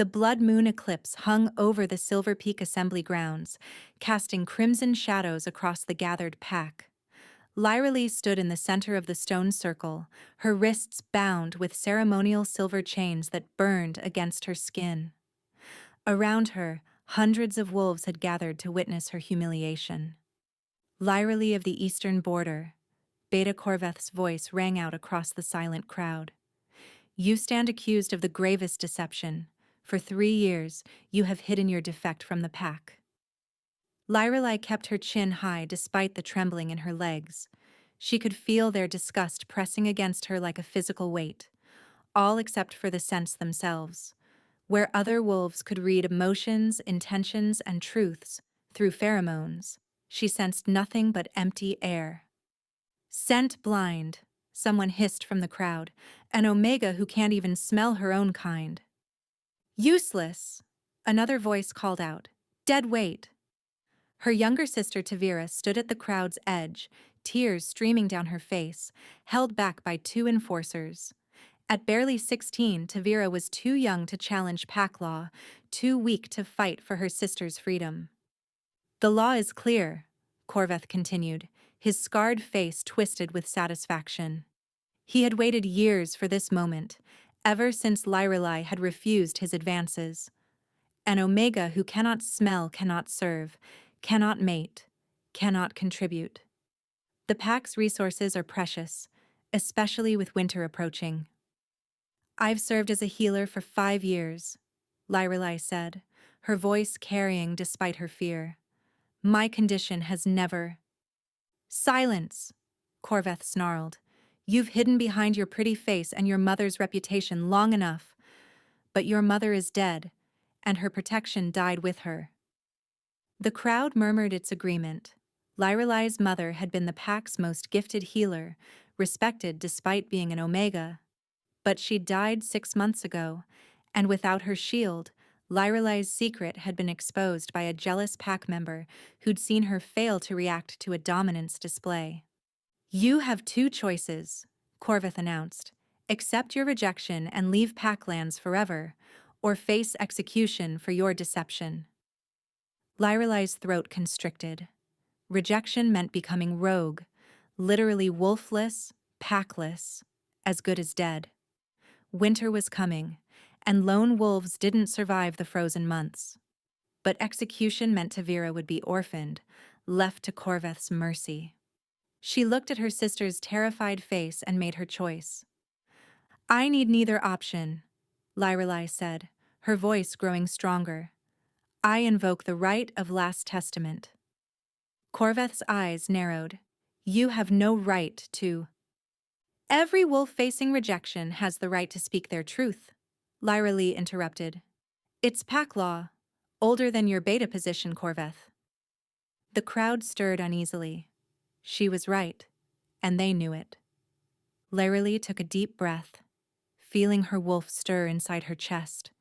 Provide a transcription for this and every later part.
The blood moon eclipse hung over the Silver Peak Assembly grounds, casting crimson shadows across the gathered pack. Lyra Lee stood in the center of the stone circle, her wrists bound with ceremonial silver chains that burned against her skin. Around her, hundreds of wolves had gathered to witness her humiliation. Lyra Lee of the eastern border, Beta Corveth's voice rang out across the silent crowd. You stand accused of the gravest deception. For 3 years, you have hidden your defect from the pack. Lyrelai kept her chin high despite the trembling in her legs. She could feel their disgust pressing against her like a physical weight, all except for the scents themselves. Where other wolves could read emotions, intentions, and truths through pheromones, she sensed nothing but empty air. Scent blind, someone hissed from the crowd, an omega who can't even smell her own kind. Useless, another voice called out. Dead weight. Her younger sister Tavira stood at the crowd's edge, tears streaming down her face, held back by 2 enforcers. At barely 16, Tavira was too young to challenge pack law, too weak to fight for her sister's freedom. The law is clear, Corveth continued, his scarred face twisted with satisfaction. He had waited years for this moment, ever since Lyrelai had refused his advances. An omega who cannot smell cannot serve, cannot mate, cannot contribute. The pack's resources are precious, especially with winter approaching. I've served as a healer for 5 years, Lyrelai said, her voice carrying despite her fear. My condition has never... Silence, Corveth snarled. You've hidden behind your pretty face and your mother's reputation long enough. But your mother is dead, and her protection died with her. The crowd murmured its agreement. Lyrelai's mother had been the pack's most gifted healer, respected despite being an omega. But she died 6 months ago, and without her shield, Lyrelai's secret had been exposed by a jealous pack member who'd seen her fail to react to a dominance display. You have 2 choices, Corveth announced. Accept your rejection and leave Packlands forever, or face execution for your deception. Lyrelai's throat constricted. Rejection meant becoming rogue, literally wolfless, packless, as good as dead. Winter was coming, and lone wolves didn't survive the frozen months. But execution meant Tavira would be orphaned, left to Corveth's mercy. She looked at her sister's terrified face and made her choice. I need neither option, Lyrelai said, her voice growing stronger. I invoke the right of last testament. Corveth's eyes narrowed. You have no right to... Every wolf facing rejection has the right to speak their truth, Lyra Lee interrupted. It's pack law, older than your beta position, Corveth. The crowd stirred uneasily. She was right, and they knew it. Lyra Lee took a deep breath, feeling her wolf stir inside her chest.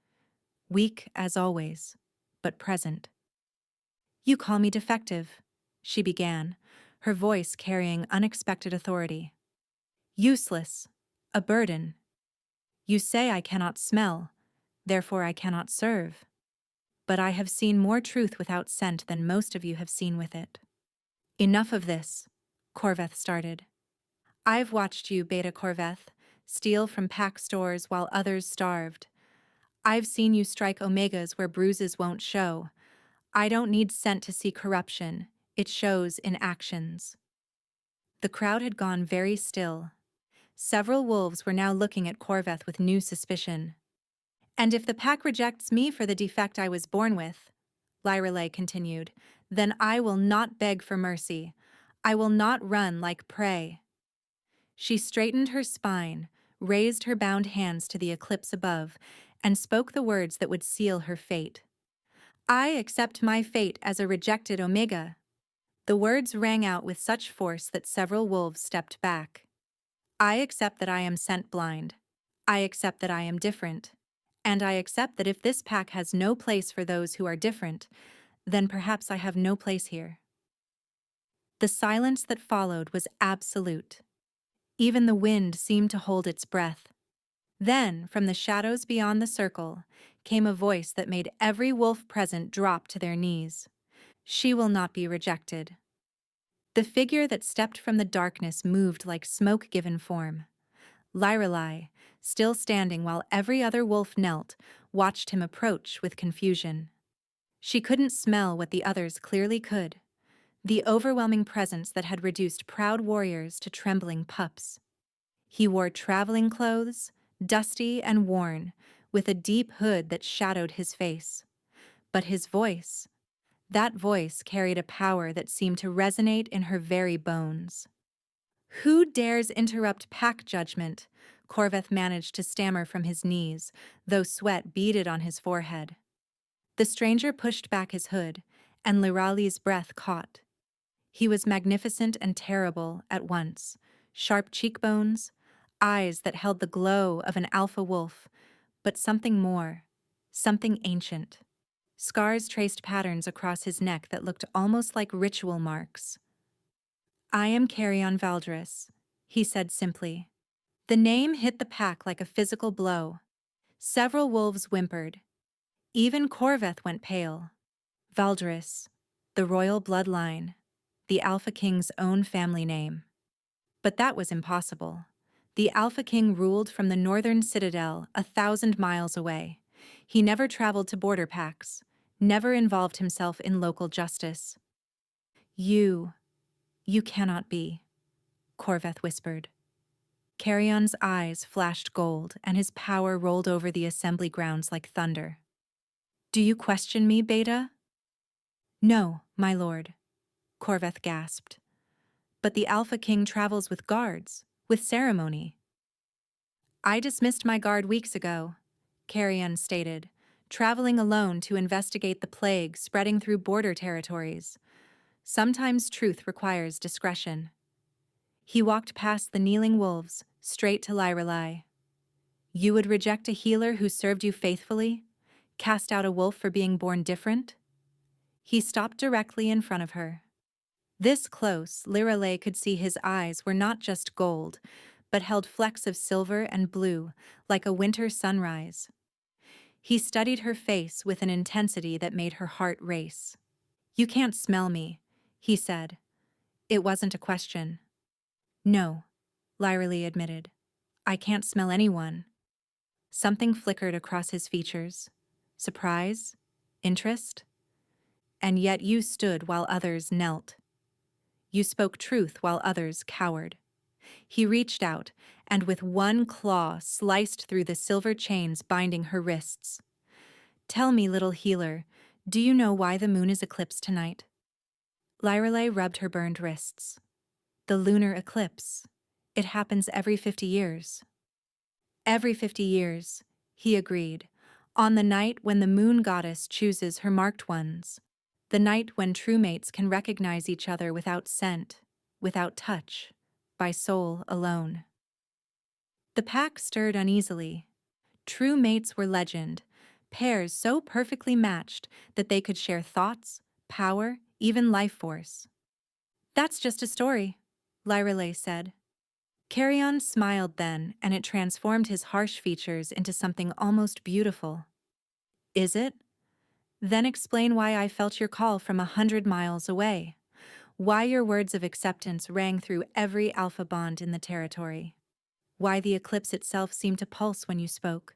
Weak as always, but present. You call me defective, she began, her voice carrying unexpected authority. Useless, a burden. You say I cannot smell, therefore I cannot serve. But I have seen more truth without scent than most of you have seen with it. Enough of this, Corveth started. I've watched you, Beta Corveth, steal from pack stores while others starved. I've seen you strike omegas where bruises won't show. I don't need scent to see corruption. It shows in actions. The crowd had gone very still. Several wolves were now looking at Corveth with new suspicion. And if the pack rejects me for the defect I was born with, Lyrelai continued, then I will not beg for mercy. I will not run like prey. She straightened her spine, raised her bound hands to the eclipse above, and spoke the words that would seal her fate. I accept my fate as a rejected omega. The words rang out with such force that several wolves stepped back. I accept that I am scent blind. I accept that I am different. And I accept that if this pack has no place for those who are different, then perhaps I have no place here. The silence that followed was absolute. Even the wind seemed to hold its breath. Then, from the shadows beyond the circle, came a voice that made every wolf present drop to their knees. She will not be rejected. The figure that stepped from the darkness moved like smoke given form. Lyrelai, still standing while every other wolf knelt, watched him approach with confusion. She couldn't smell what the others clearly could, the overwhelming presence that had reduced proud warriors to trembling pups. He wore traveling clothes, dusty and worn, with a deep hood that shadowed his face. But his voice, that voice carried a power that seemed to resonate in her very bones. "Who dares interrupt pack judgment?" Corveth managed to stammer from his knees, though sweat beaded on his forehead. The stranger pushed back his hood, and Lirali's breath caught. He was magnificent and terrible at once, sharp cheekbones, eyes that held the glow of an alpha wolf, but something more, something ancient. Scars traced patterns across his neck that looked almost like ritual marks. "I am Carrion Valdris," he said simply. The name hit the pack like a physical blow. Several wolves whimpered. Even Corveth went pale. Valdris, the royal bloodline, the Alpha King's own family name. But that was impossible. The Alpha King ruled from the northern citadel 1,000 miles away. He never traveled to border packs, never involved himself in local justice. You cannot be," Corveth whispered. Carrion's eyes flashed gold, and his power rolled over the assembly grounds like thunder. "Do you question me, Beta?" "No, my lord," Corveth gasped. "But the Alpha King travels with guards, with ceremony." "I dismissed my guard weeks ago," Carrion stated, "traveling alone to investigate the plague spreading through border territories. Sometimes truth requires discretion." He walked past the kneeling wolves, straight to Lyrelai. "You would reject a healer who served you faithfully? Cast out a wolf for being born different?" He stopped directly in front of her. This close, Lyrelai could see his eyes were not just gold, but held flecks of silver and blue, like a winter sunrise. He studied her face with an intensity that made her heart race. "You can't smell me," he said. It wasn't a question. "No," Lyrelai admitted. "I can't smell anyone." Something flickered across his features. Surprise? Interest? "And yet you stood while others knelt. You spoke truth while others cowered." He reached out, and with one claw sliced through the silver chains binding her wrists. "Tell me, little healer, do you know why the moon is eclipsed tonight?" Lyrelai rubbed her burned wrists. "The lunar eclipse. It happens every 50 years. "Every 50 years," he agreed, "on the night when the moon goddess chooses her marked ones. The night when true mates can recognize each other without scent, without touch, by soul alone." The pack stirred uneasily. True mates were legend, pairs so perfectly matched that they could share thoughts, power, even life force. "That's just a story," Lyrelai said. Carrion smiled then, and it transformed his harsh features into something almost beautiful. "Is it? Then explain why I felt your call from 100 miles away. Why your words of acceptance rang through every alpha bond in the territory. Why the eclipse itself seemed to pulse when you spoke."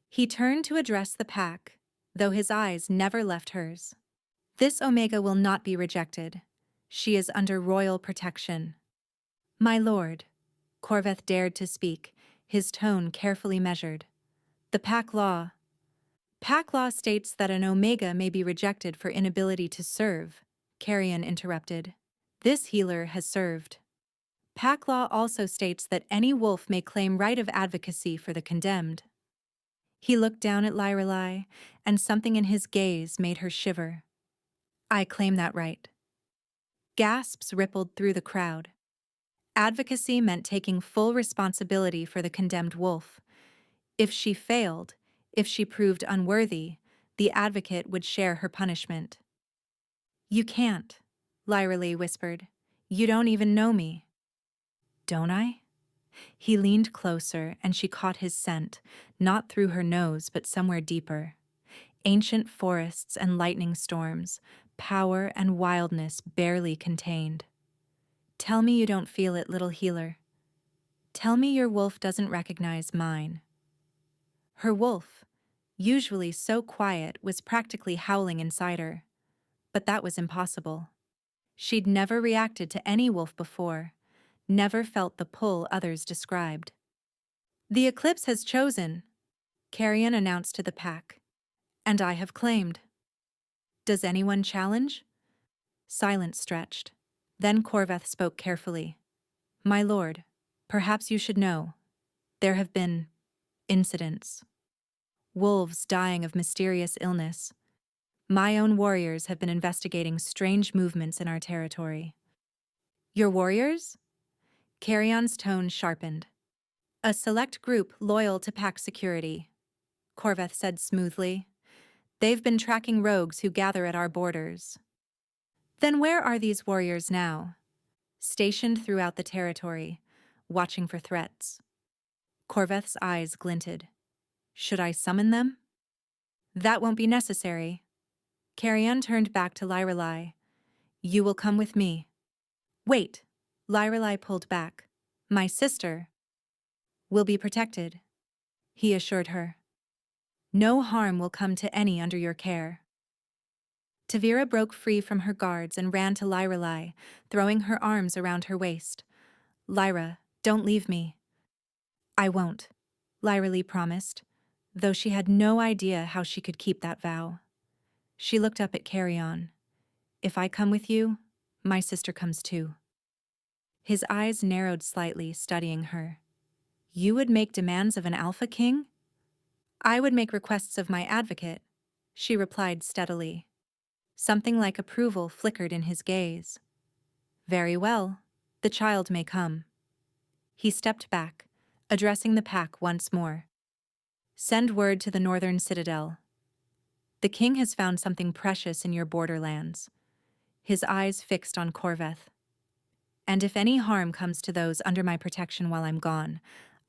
He turned to address the pack, though his eyes never left hers. "This Omega will not be rejected. She is under royal protection." "My lord," Corveth dared to speak, his tone carefully measured. "The pack law states that an Omega may be rejected for inability to serve," Carrion interrupted. "This healer has served. Pack law also states that any wolf may claim right of advocacy for the condemned." He looked down at Lyrelai, and something in his gaze made her shiver. "I claim that right." Gasps rippled through the crowd. Advocacy meant taking full responsibility for the condemned wolf. If she failed, if she proved unworthy, the advocate would share her punishment. "You can't," Lyrelai whispered. "You don't even know me." "Don't I?" He leaned closer, and she caught his scent, not through her nose but somewhere deeper. Ancient forests and lightning storms, power and wildness barely contained. Tell me you don't feel it, little healer. Tell me your wolf doesn't recognize mine. Her wolf, usually so quiet, was practically howling inside her. But that was impossible. She'd never reacted to any wolf before, never felt the pull others described. The eclipse has chosen, Carrion announced to the pack. And I have claimed. Does anyone challenge? Silence stretched. Then Corveth spoke carefully. My lord, perhaps you should know. There have been incidents. Wolves dying of mysterious illness. My own warriors have been investigating strange movements in our territory. Your warriors? Carrion's tone sharpened. A select group loyal to pack security, Corveth said smoothly. They've been tracking rogues who gather at our borders. Then where are these warriors now? Stationed throughout the territory, watching for threats. Corveth's eyes glinted. Should I summon them? That won't be necessary. Carrion turned back to Lyrelai. You will come with me. Wait. Lyrelai pulled back. My sister will be protected, he assured her. No harm will come to any under your care. Tavira broke free from her guards and ran to Lyrelai, throwing her arms around her waist. Lyra, don't leave me. I won't, Lyra promised, though she had no idea how she could keep that vow. She looked up at Carrion. If I come with you, my sister comes too. His eyes narrowed slightly, studying her. You would make demands of an alpha king? I would make requests of my advocate, she replied steadily. Something like approval flickered in his gaze. Very well, the child may come. He stepped back, addressing the pack once more. Send word to the northern citadel. The king has found something precious in your borderlands. His eyes fixed on Corveth. And if any harm comes to those under my protection while I'm gone,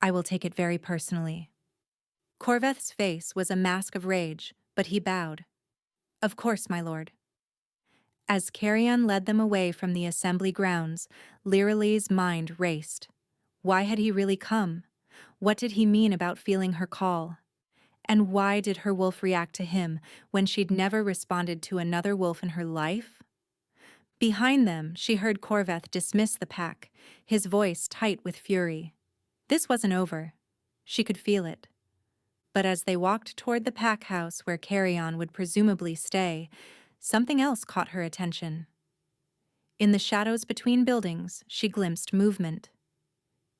I will take it very personally. Corveth's face was a mask of rage, but he bowed. Of course, my lord. As Carrion led them away from the assembly grounds, Lyralee's mind raced. Why had he really come? What did he mean about feeling her call? And why did her wolf react to him when she'd never responded to another wolf in her life? Behind them, she heard Corveth dismiss the pack, his voice tight with fury. This wasn't over. She could feel it. But as they walked toward the pack house where Carrion would presumably stay, something else caught her attention. In the shadows between buildings, she glimpsed movement.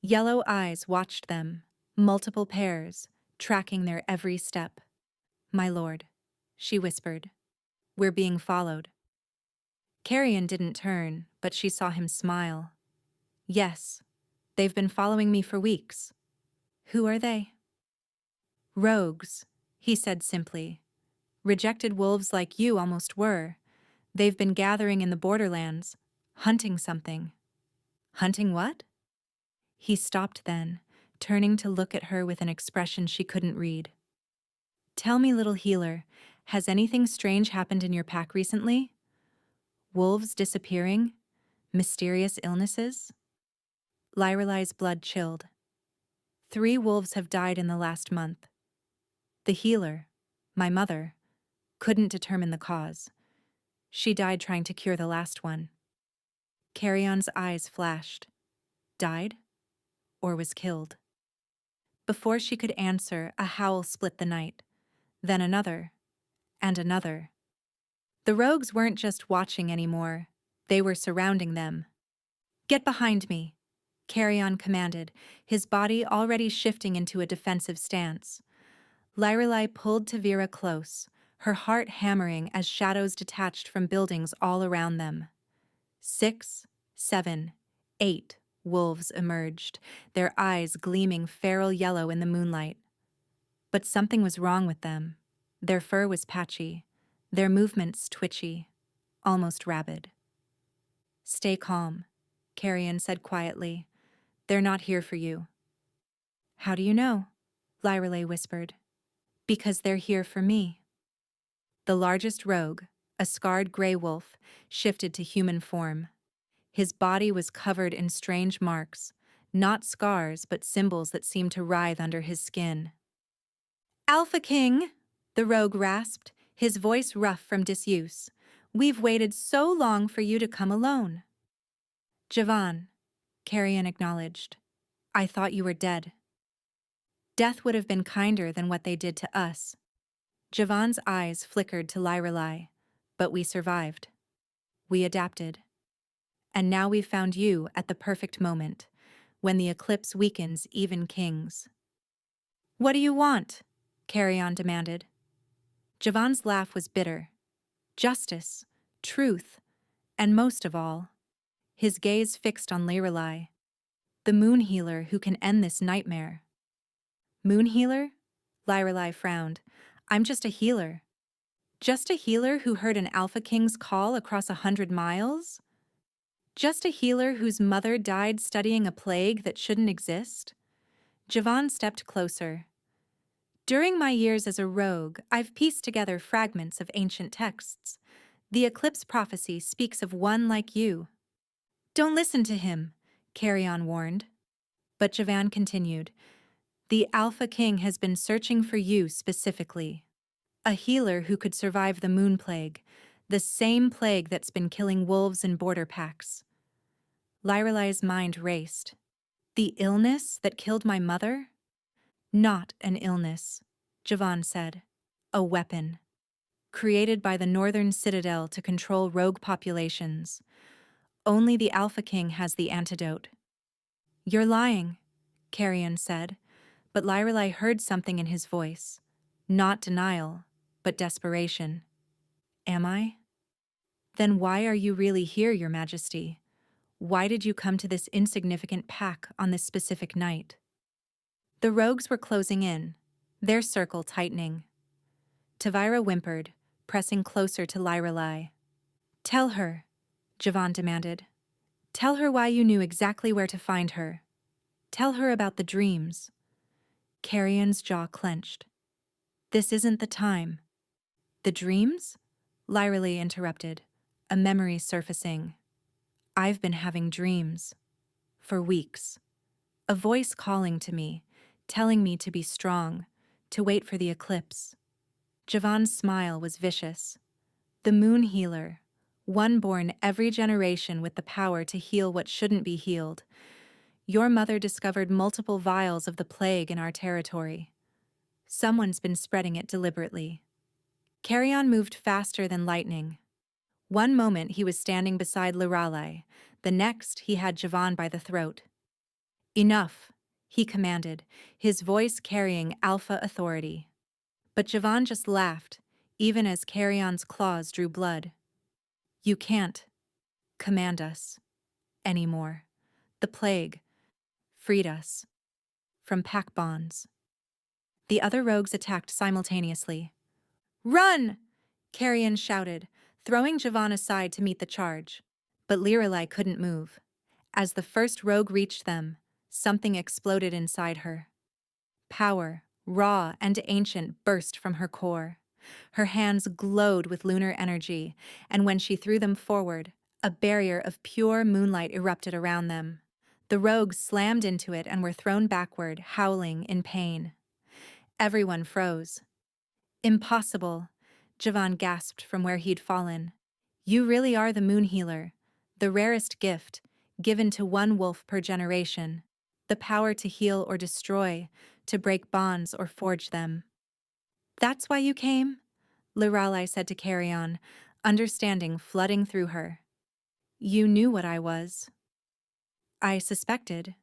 Yellow eyes watched them, multiple pairs, tracking their every step. My lord, she whispered. We're being followed. Carrion didn't turn, but she saw him smile. Yes, they've been following me for weeks. Who are they? Rogues, he said simply. Rejected wolves like you almost were. They've been gathering in the borderlands, hunting something. Hunting what? He stopped then, turning to look at her with an expression she couldn't read. Tell me, little healer, has anything strange happened in your pack recently? Wolves disappearing? Mysterious illnesses? Lyrelai's blood chilled. 3 wolves have died in the last month. The healer, my mother, couldn't determine the cause. She died trying to cure the last one. Carrion's eyes flashed. Died? Or was killed? Before she could answer, a howl split the night. Then another. And another. The rogues weren't just watching anymore. They were surrounding them. Get behind me, Carrion commanded, his body already shifting into a defensive stance. Lyrelai pulled Tavira close, her heart hammering as shadows detached from buildings all around them. 6, 7, 8 wolves emerged, their eyes gleaming feral yellow in the moonlight. But something was wrong with them. Their fur was patchy, their movements twitchy, almost rabid. Stay calm, Carrion said quietly. They're not here for you. How do you know? Lyrelay whispered. Because they're here for me. The largest rogue, a scarred gray wolf, shifted to human form. His body was covered in strange marks, not scars but symbols that seemed to writhe under his skin. Alpha King, the rogue rasped, his voice rough from disuse. We've waited so long for you to come alone. Javan, Carrion acknowledged. I thought you were dead. Death would have been kinder than what they did to us. Javan's eyes flickered to Lyrelai, but we survived. We adapted. And now we've found you at the perfect moment, when the eclipse weakens even kings. What do you want? Carrion demanded. Javan's laugh was bitter. Justice, truth, and most of all, his gaze fixed on Lyrelai, the moon healer who can end this nightmare. Moon healer? Lyrelai frowned. I'm just a healer. Just a healer who heard an Alpha King's call across 100 miles? Just a healer whose mother died studying a plague that shouldn't exist? Javan stepped closer. During my years as a rogue, I've pieced together fragments of ancient texts. The eclipse prophecy speaks of one like you. Don't listen to him, Carrion warned. But Javan continued. The Alpha King has been searching for you specifically. A healer who could survive the moon plague, the same plague that's been killing wolves in border packs. Lyrelai's mind raced. The illness that killed my mother? Not an illness, Javan said. A weapon. Created by the Northern Citadel to control rogue populations. Only the Alpha King has the antidote. You're lying, Carrion said, but Lyrelai heard something in his voice. Not denial, but desperation. Am I? Then why are you really here, Your Majesty? Why did you come to this insignificant pack on this specific night? The rogues were closing in, their circle tightening. Tavira whimpered, pressing closer to Lyrelai. Tell her, Javan demanded. Tell her why you knew exactly where to find her. Tell her about the dreams. Carrion's jaw clenched. This isn't the time. The dreams? Lyrelai interrupted, a memory surfacing. I've been having dreams. For weeks. A voice calling to me, telling me to be strong, to wait for the eclipse. Javan's smile was vicious. The moon healer, one born every generation with the power to heal what shouldn't be healed. Your mother discovered multiple vials of the plague in our territory. Someone's been spreading it deliberately. Carrion moved faster than lightning. One moment he was standing beside Lyrelai, the next he had Javan by the throat. Enough, he commanded, his voice carrying alpha authority. But Javan just laughed, even as Carrion's claws drew blood. You can't command us anymore. The plague freed us from pack bonds. The other rogues attacked simultaneously. Run! Carrion shouted, throwing Javan aside to meet the charge. But Lyrelai couldn't move. As the first rogue reached them, something exploded inside her. Power, raw and ancient, burst from her core. Her hands glowed with lunar energy, and when she threw them forward, a barrier of pure moonlight erupted around them. The rogues slammed into it and were thrown backward, howling in pain. Everyone froze. Impossible, Javan gasped from where he'd fallen. You really are the moon healer, the rarest gift, given to one wolf per generation. The power to heal or destroy, to break bonds or forge them. That's why you came? Lyrelai said to Carrion, understanding flooding through her. You knew what I was. I suspected,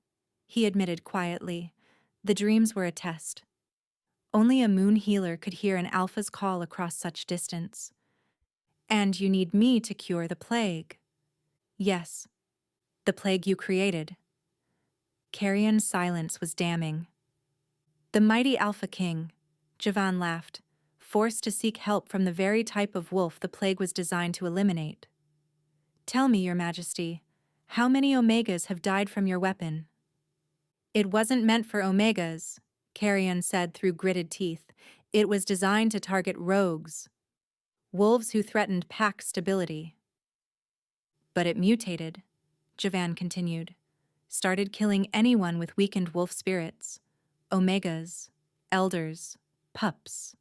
he admitted quietly. The dreams were a test. Only a moon healer could hear an alpha's call across such distance. And you need me to cure the plague. Yes, the plague you created. Carrion's silence was damning. The mighty Alpha King, Javan laughed, forced to seek help from the very type of wolf the plague was designed to eliminate. Tell me, Your Majesty, how many Omegas have died from your weapon? It wasn't meant for Omegas, Carrion said through gritted teeth. It was designed to target rogues, wolves who threatened pack stability. But it mutated, Javan continued. Started killing anyone with weakened wolf spirits. Omegas, elders, pups.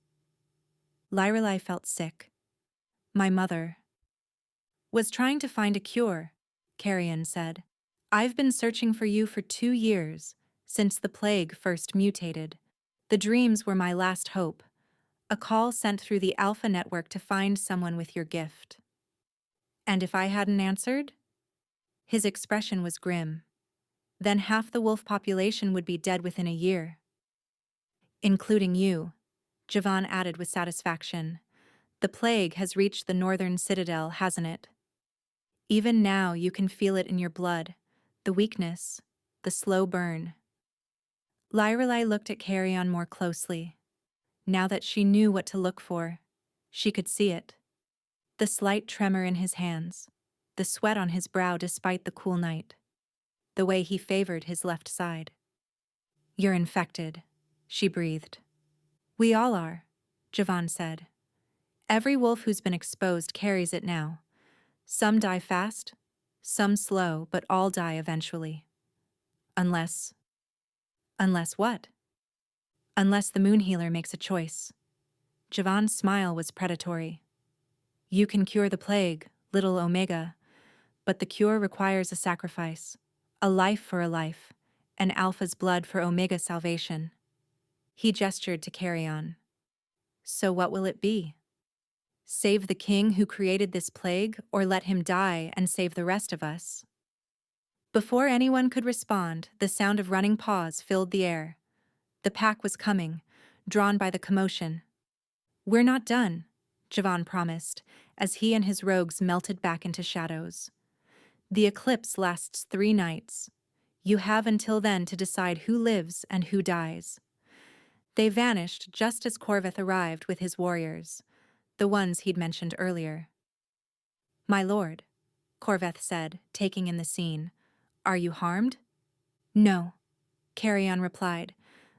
Lyrelai felt sick. My mother was trying to find a cure, Carrion said. I've been searching for you for 2 years, since the plague first mutated. The dreams were my last hope, a call sent through the Alpha network to find someone with your gift. And if I hadn't answered? His expression was grim. Then half the wolf population would be dead within a year. Including you, Javan added with satisfaction. The plague has reached the northern citadel, hasn't it? Even now you can feel it in your blood, the weakness, the slow burn. Lyrelai looked at Carrion more closely. Now that she knew what to look for, she could see it. The slight tremor in his hands, the sweat on his brow despite the cool night, the way he favored his left side. You're infected, she breathed. We all are, Javan said. Every wolf who's been exposed carries it now. Some die fast, some slow, but all die eventually. Unless what? Unless the moon healer makes a choice. Javan's smile was predatory. You can cure the plague, little Omega, but the cure requires a sacrifice. A life for a life, an Alpha's blood for Omega salvation. He gestured to Carrion. So what will it be? Save the king who created this plague, or let him die and save the rest of us? Before anyone could respond, the sound of running paws filled the air. The pack was coming, drawn by the commotion. We're not done, Javan promised, as he and his rogues melted back into shadows. The eclipse lasts 3 nights. You have until then to decide who lives and who dies. They vanished just as Corveth arrived with his warriors, the ones he'd mentioned earlier. My lord, Corveth said, taking in the scene. Are you harmed? No, Carrion replied,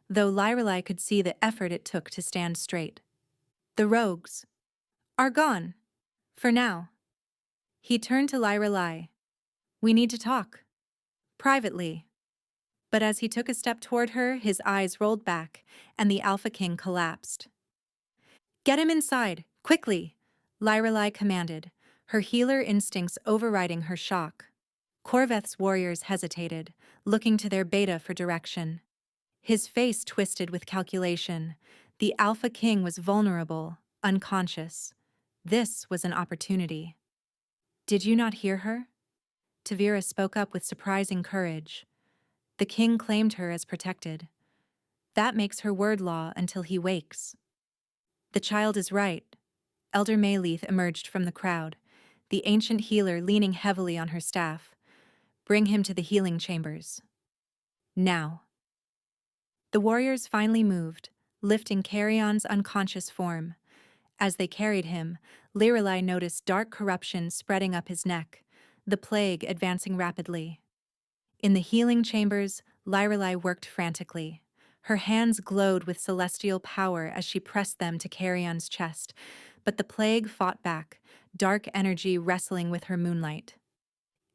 though Lyrelai could see the effort it took to stand straight. The rogues are gone. For now. He turned to Lyrelai. We need to talk. Privately. But as he took a step toward her, his eyes rolled back, and the Alpha King collapsed. Get him inside, quickly, Lyrelai commanded, her healer instincts overriding her shock. Corveth's warriors hesitated, looking to their beta for direction. His face twisted with calculation. The Alpha King was vulnerable, unconscious. This was an opportunity. Did you not hear her? Tavira spoke up with surprising courage. The king claimed her as protected. That makes her word law until he wakes. The child is right. Elder Mayleith emerged from the crowd, the ancient healer leaning heavily on her staff. Bring him to the healing chambers. Now. The warriors finally moved, lifting Carrion's unconscious form. As they carried him, Lyrelai noticed dark corruption spreading up his neck, the plague advancing rapidly. In the healing chambers, Lyrelai worked frantically. Her hands glowed with celestial power as she pressed them to Carrion's chest, but the plague fought back, dark energy wrestling with her moonlight.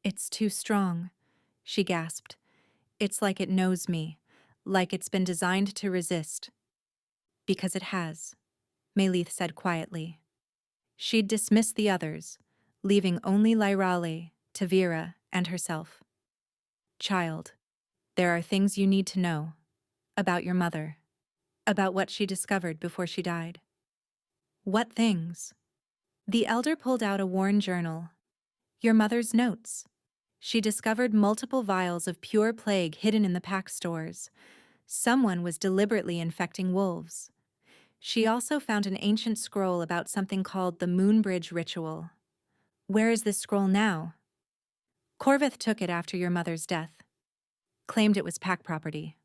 It's too strong, she gasped. It's like it knows me, like it's been designed to resist. Because it has, Mayleith said quietly. She'd dismissed the others, leaving only Lyrale, Tavira, and herself. Child, there are things you need to know. About your mother. About what she discovered before she died. What things? The elder pulled out a worn journal. Your mother's notes. She discovered multiple vials of pure plague hidden in the pack stores. Someone was deliberately infecting wolves. She also found an ancient scroll about something called the Moonbridge Ritual. Where is this scroll now? Corveth took it after your mother's death. Claimed it was pack property.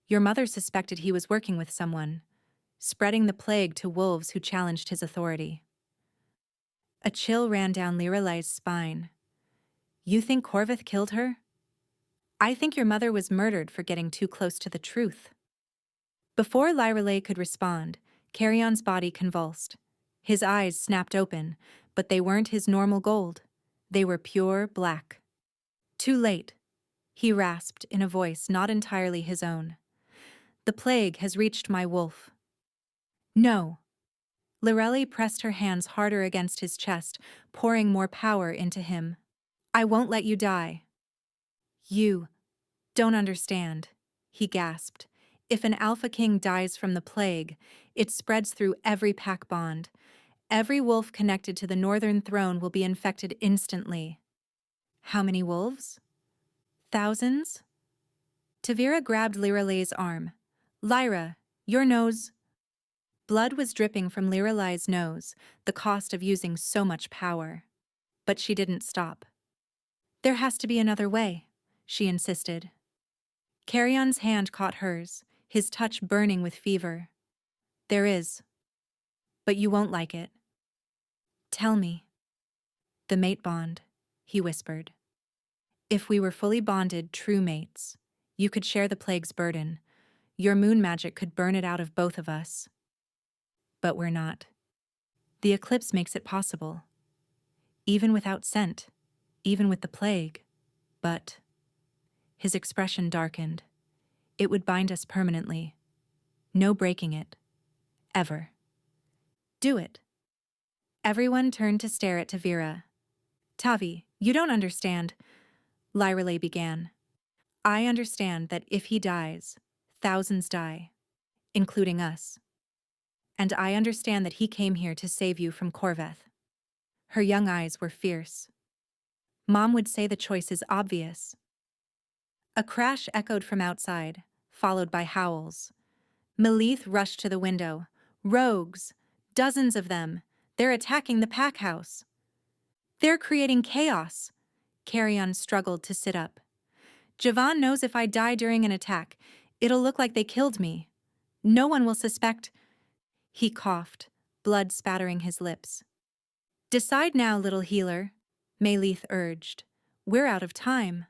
Your mother suspected he was working with someone, spreading the plague to wolves who challenged his authority. A chill ran down Lyrelai's spine. You think Corveth killed her? I think your mother was murdered for getting too close to the truth. Before Lyrelay could respond, Carrion's body convulsed. His eyes snapped open, but they weren't his normal gold. They were pure black. Too late, he rasped in a voice not entirely his own. The plague has reached my wolf. No. Lyrelly pressed her hands harder against his chest, pouring more power into him. I won't let you die. You don't understand, he gasped. If an Alpha King dies from the plague, it spreads through every pack bond. Every wolf connected to the Northern Throne will be infected instantly. How many wolves? Thousands? Tavira grabbed Lyralay's arm. Lyra, your nose. Blood was dripping from Lyralay's nose, the cost of using so much power. But she didn't stop. There has to be another way, she insisted. Carrion's hand caught hers, his touch burning with fever. There is. But you won't like it. Tell me. The mate bond, he whispered. If we were fully bonded, true mates, you could share the plague's burden. Your moon magic could burn it out of both of us. But we're not. The eclipse makes it possible. Even without scent, even with the plague. But his expression darkened. It would bind us permanently. No breaking it. Ever. Do it. Everyone turned to stare at Tavira. Tavi, you don't understand, Lyrelay began. I understand that if he dies, thousands die, including us. And I understand that he came here to save you from Corveth. Her young eyes were fierce. Mom would say the choice is obvious. A crash echoed from outside, followed by howls. Melith rushed to the window. Rogues! Dozens of them! They're attacking the pack house! They're creating chaos! Carrion struggled to sit up. Javan knows if I die during an attack, it'll look like they killed me. No one will suspect. He coughed, blood spattering his lips. Decide now, little healer, Melith urged. We're out of time.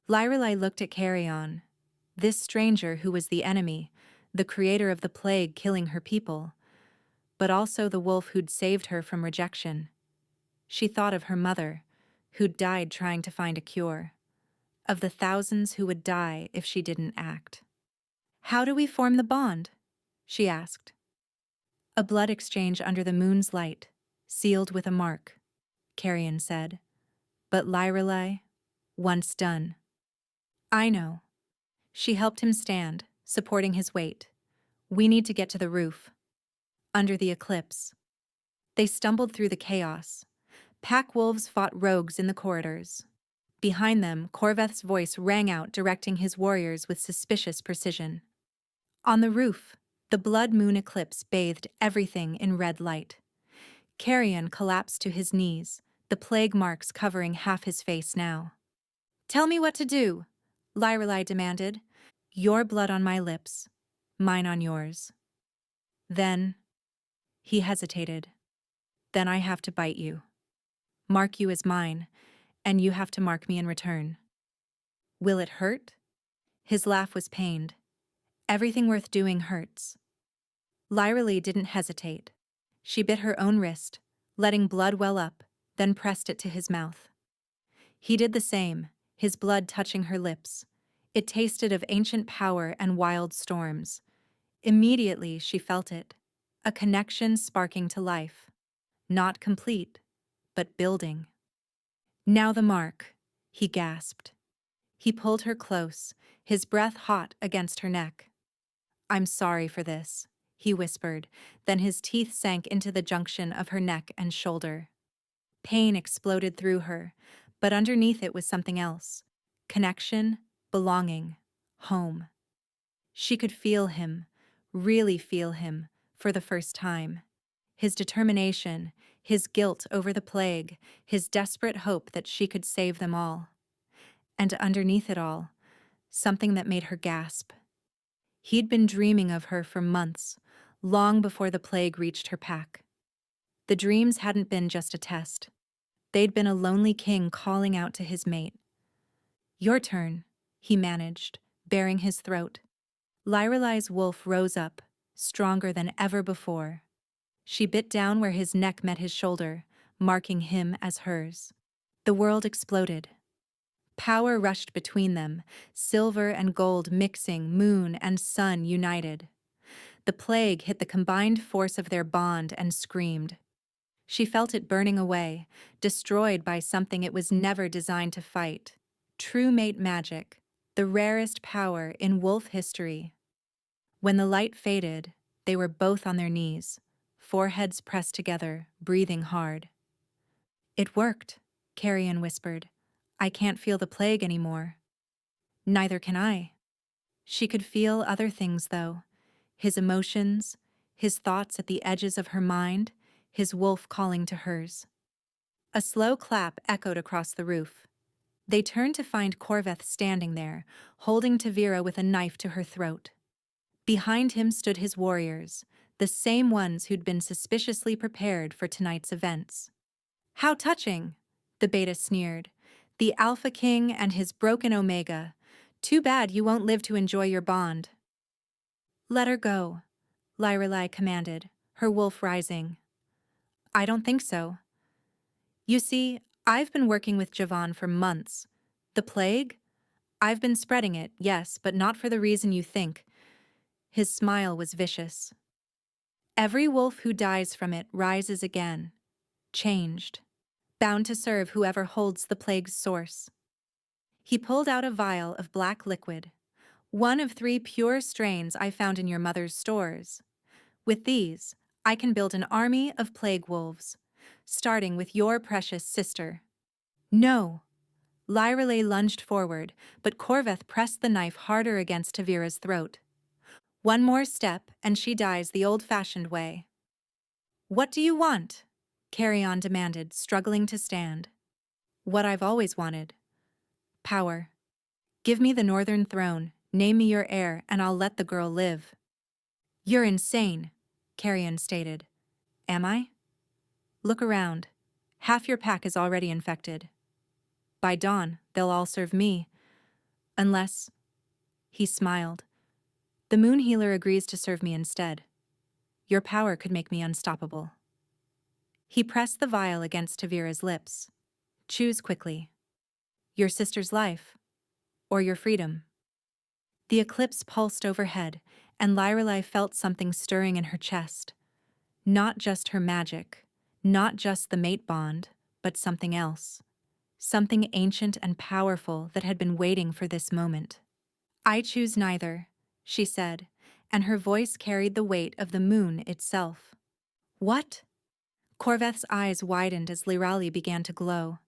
Lyrelay looked at Carrion. This stranger who was the enemy, the creator of the plague killing her people, but also the wolf who'd saved her from rejection. She thought of her mother, who'd died trying to find a cure, of the thousands who would die if she didn't act. How do we form the bond? She asked. A blood exchange under the moon's light, sealed with a mark, Carrion said. But Lyrelay, once done. I know. She helped him stand, supporting his weight. We need to get to the roof. Under the eclipse. They stumbled through the chaos. Pack wolves fought rogues in the corridors. Behind them, Corveth's voice rang out, directing his warriors with suspicious precision. On the roof, the blood moon eclipse bathed everything in red light. Carrion collapsed to his knees, the plague marks covering half his face now. Tell me what to do, Lyrelay demanded. Your blood on my lips, mine on yours. Then, he hesitated. Then I have to bite you. Mark you as mine, and you have to mark me in return. Will it hurt? His laugh was pained. Everything worth doing hurts. Lyrelay didn't hesitate. She bit her own wrist, letting blood well up, then pressed it to his mouth. He did the same, his blood touching her lips. It tasted of ancient power and wild storms. Immediately she felt it, a connection sparking to life. Not complete, but building. Now the mark, he gasped. He pulled her close, his breath hot against her neck. I'm sorry for this, he whispered, then his teeth sank into the junction of her neck and shoulder. Pain exploded through her, but underneath it was something else. Connection, belonging, home. She could feel him, really feel him, for the first time. His determination, his guilt over the plague, his desperate hope that she could save them all. And underneath it all, something that made her gasp. He'd been dreaming of her for months, long before the plague reached her pack. The dreams hadn't been just a test. They'd been a lonely king calling out to his mate. Your turn, he managed, baring his throat. Lorelai's wolf rose up, stronger than ever before. She bit down where his neck met his shoulder, marking him as hers. The world exploded. Power rushed between them, silver and gold mixing, moon and sun united. The plague hit the combined force of their bond and screamed. She felt it burning away, destroyed by something it was never designed to fight. True mate magic, the rarest power in wolf history. When the light faded, they were both on their knees, foreheads pressed together, breathing hard. "It worked," Carrion whispered. "I can't feel the plague anymore." "Neither can I." She could feel other things, though. His emotions, his thoughts at the edges of her mind, his wolf calling to hers. A slow clap echoed across the roof. They turned to find Corveth standing there, holding Tavira with a knife to her throat. Behind him stood his warriors, the same ones who'd been suspiciously prepared for tonight's events. "How touching," the beta sneered. "The Alpha King and his broken Omega. Too bad you won't live to enjoy your bond." "Let her go," Lorelai commanded, her wolf rising. "I don't think so. You see, I've been working with Javon for months. The plague? I've been spreading it, yes, but not for the reason you think." His smile was vicious. "Every wolf who dies from it rises again, changed, bound to serve whoever holds the plague's source." He pulled out a vial of black liquid, "One of 3 pure strains I found in your mother's stores. With these, I can build an army of plague wolves, starting with your precious sister." "No!" Lorelei lunged forward, but Corveth pressed the knife harder against Tavira's throat. "One more step, and she dies the old-fashioned way." "What do you want?" Carrion demanded, struggling to stand. "What I've always wanted. Power. Give me the Northern Throne, name me your heir, and I'll let the girl live." "You're insane," Carrion stated. "Am I? Look around. Half your pack is already infected. By dawn, they'll all serve me. Unless—" he smiled. "The Moon Healer agrees to serve me instead. Your power could make me unstoppable." He pressed the vial against Tavira's lips. "Choose quickly. Your sister's life, or your freedom." The eclipse pulsed overhead, and Lorelei felt something stirring in her chest. Not just her magic, not just the mate bond, but something else. Something ancient and powerful that had been waiting for this moment. "I choose neither," she said, and her voice carried the weight of the moon itself. "What?" Corveth's eyes widened as Lirali began to glow.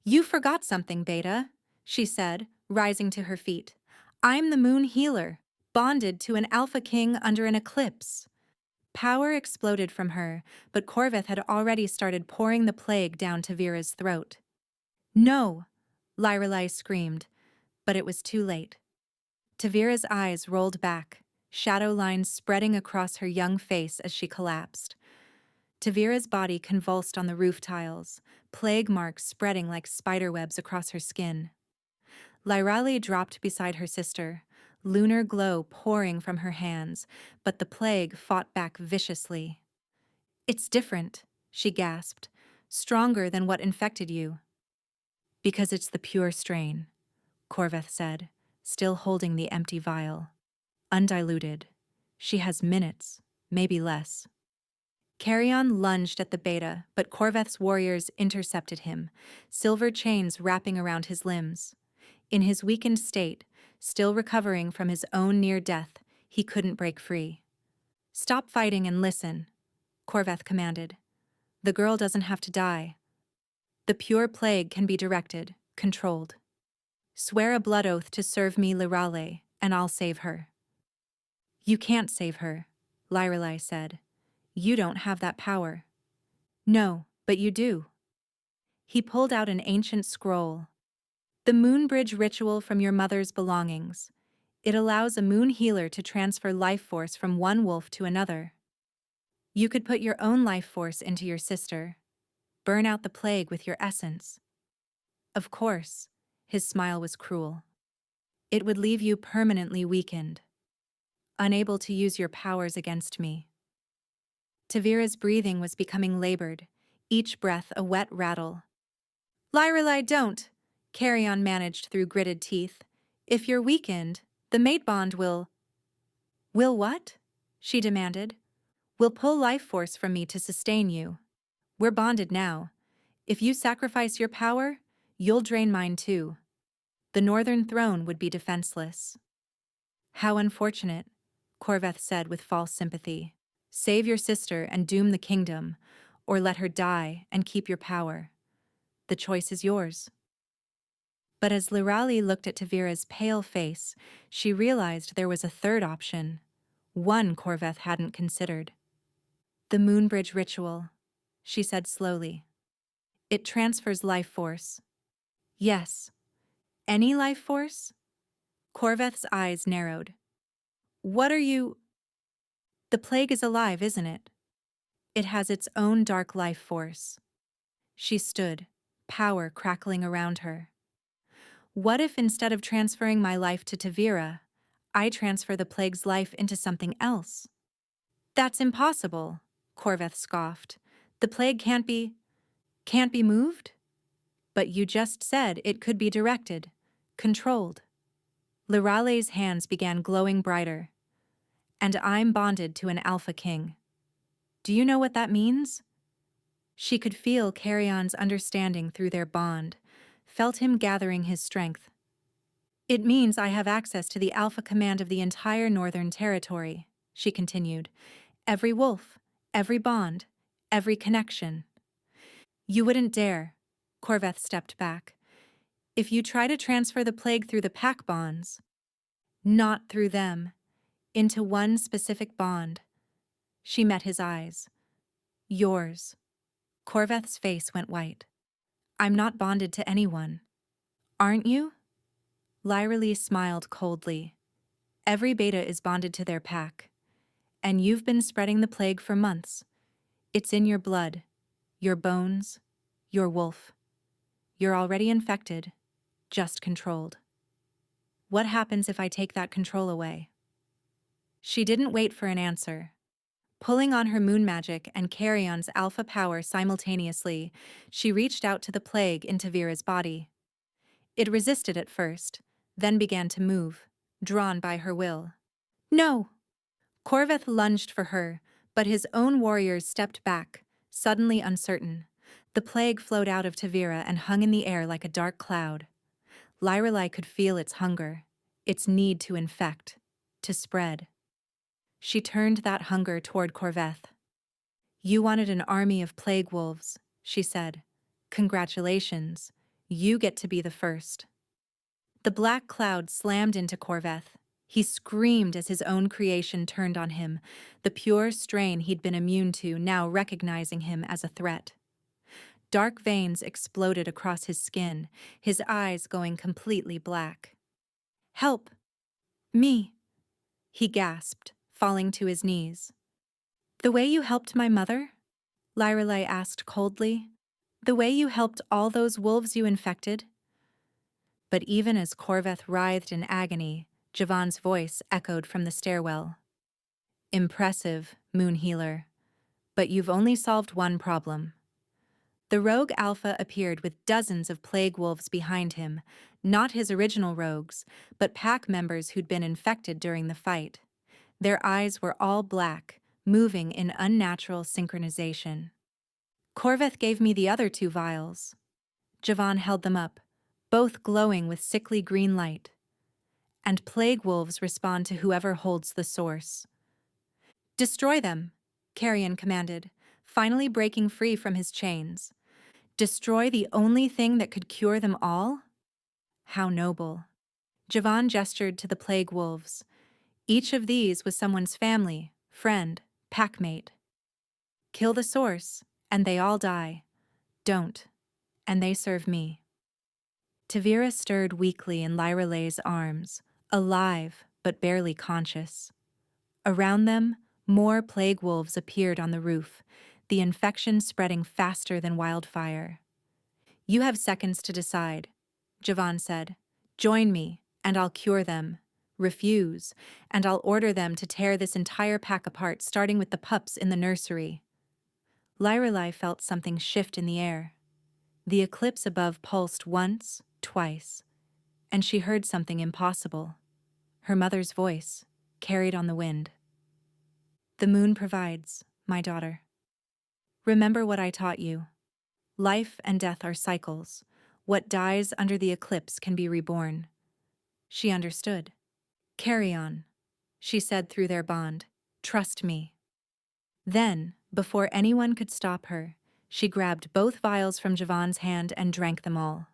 "You forgot something, Beta," she said, rising to her feet. "I'm the Moon Healer, bonded to an Alpha King under an eclipse." Power exploded from her, but Corveth had already started pouring the plague down Tavira's throat. "No!" Lorelei screamed, but it was too late. Tavira's eyes rolled back, shadow lines spreading across her young face as she collapsed. Tavira's body convulsed on the roof tiles, plague marks spreading like spiderwebs across her skin. Lirali dropped beside her sister, lunar glow pouring from her hands, but the plague fought back viciously. "It's different," she gasped, "stronger than what infected you." "Because it's the pure strain," Corveth said, still holding the empty vial. "Undiluted. She has minutes, maybe less." Carrion lunged at the beta, but Corveth's warriors intercepted him, silver chains wrapping around his limbs. In his weakened state, still recovering from his own near death, he couldn't break free. "Stop fighting and listen," Corveth commanded. "The girl doesn't have to die. The pure plague can be directed, controlled. Swear a blood oath to serve me Lirale, and I'll save her." "You can't save her," Lirelei said. "You don't have that power." "No, but you do." He pulled out an ancient scroll. "The Moonbridge ritual from your mother's belongings. It allows a moon healer to transfer life force from one wolf to another. You could put your own life force into your sister. Burn out the plague with your essence." "Of course." His smile was cruel. It would leave you permanently weakened, unable to use your powers against me. Tavira's breathing was becoming labored, each breath a wet rattle. Lyrelai, don't! Carrion managed through gritted teeth. If you're weakened, the mate bond will— Will what? She demanded. Will pull life force from me to sustain you. We're bonded now. If you sacrifice your power, you'll drain mine too. The Northern Throne would be defenseless. How unfortunate, Corveth said with false sympathy. Save your sister and doom the kingdom, or let her die and keep your power. The choice is yours. But as Lirali looked at Tavira's pale face, she realized there was a third option, one Corveth hadn't considered. The Moonbridge ritual, she said slowly. It transfers life force. Yes. Any life force? Corveth's eyes narrowed. What are you— The plague is alive, isn't it? It has its own dark life force. She stood, power crackling around her. What if instead of transferring my life to Tavira, I transfer the plague's life into something else? That's impossible, Corveth scoffed. The plague can't be moved? But you just said it could be directed, controlled. Lirale's hands began glowing brighter. And I'm bonded to an Alpha King. Do you know what that means? She could feel Carrion's understanding through their bond, felt him gathering his strength. It means I have access to the Alpha Command of the entire Northern Territory, she continued. Every wolf, every bond, every connection. You wouldn't dare, Corveth stepped back. If you try to transfer the plague through the pack bonds, not through them, into one specific bond. She met his eyes. Yours. Corveth's face went white. I'm not bonded to anyone. Aren't you? Lyrali smiled coldly. Every beta is bonded to their pack. And you've been spreading the plague for months. It's in your blood, your bones, your wolf. You're already infected, just controlled. What happens if I take that control away? She didn't wait for an answer. Pulling on her moon magic and Carrion's alpha power simultaneously, she reached out to the plague in Tavira's body. It resisted at first, then began to move, drawn by her will. No! Corveth lunged for her, but his own warriors stepped back, suddenly uncertain. The plague flowed out of Tavira and hung in the air like a dark cloud. Lyrali could feel its hunger, its need to infect, to spread. She turned that hunger toward Corveth. You wanted an army of plague wolves, she said. Congratulations, you get to be the first. The black cloud slammed into Corveth. He screamed as his own creation turned on him, the pure strain he'd been immune to now recognizing him as a threat. Dark veins exploded across his skin, his eyes going completely black. Help! Me! He gasped, falling to his knees. The way you helped my mother? Lyrali asked coldly. The way you helped all those wolves you infected? But even as Corveth writhed in agony, Javan's voice echoed from the stairwell. Impressive, Moon Healer. But you've only solved one problem. The rogue Alpha appeared with dozens of plague wolves behind him, not his original rogues, but pack members who'd been infected during the fight. Their eyes were all black, moving in unnatural synchronization. Corveth gave me the other 2 vials. Javan held them up, both glowing with sickly green light. And plague wolves respond to whoever holds the source. Destroy them, Carrion commanded, finally breaking free from his chains. Destroy the only thing that could cure them all? How noble. Javan gestured to the plague wolves. Each of these was someone's family, friend, packmate. Kill the source, and they all die. Don't, and they serve me. Tavira stirred weakly in Lyrale's arms, alive but barely conscious. Around them, more plague wolves appeared on the roof, the infection spreading faster than wildfire. You have seconds to decide, Javan said. Join me, and I'll cure them. Refuse, and I'll order them to tear this entire pack apart, starting with the pups in the nursery. Lyrelei felt something shift in the air. The eclipse above pulsed once, twice, and she heard something impossible. Her mother's voice, carried on the wind. The moon provides, my daughter. Remember what I taught you. Life and death are cycles. What dies under the eclipse can be reborn. She understood. Carry on, she said through their bond. Trust me. Then, before anyone could stop her, she grabbed both vials from Javan's hand and drank them all.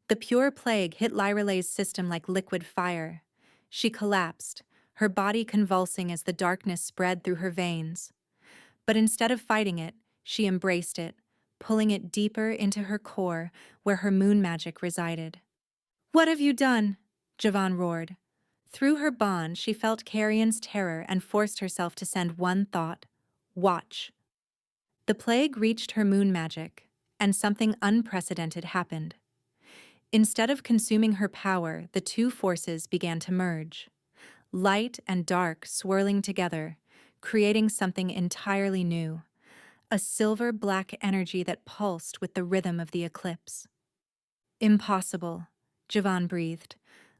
The pure plague hit Lyrelei's system like liquid fire. She collapsed, her body convulsing as the darkness spread through her veins. But instead of fighting it, she embraced it, pulling it deeper into her core where her moon magic resided. What have you done? Javan roared. Through her bond, she felt Carrion's terror and forced herself to send one thought. Watch. The plague reached her moon magic, and something unprecedented happened. Instead of consuming her power, the two forces began to merge. Light and dark swirling together, creating something entirely new. A silver-black energy that pulsed with the rhythm of the eclipse. Impossible, Javan breathed.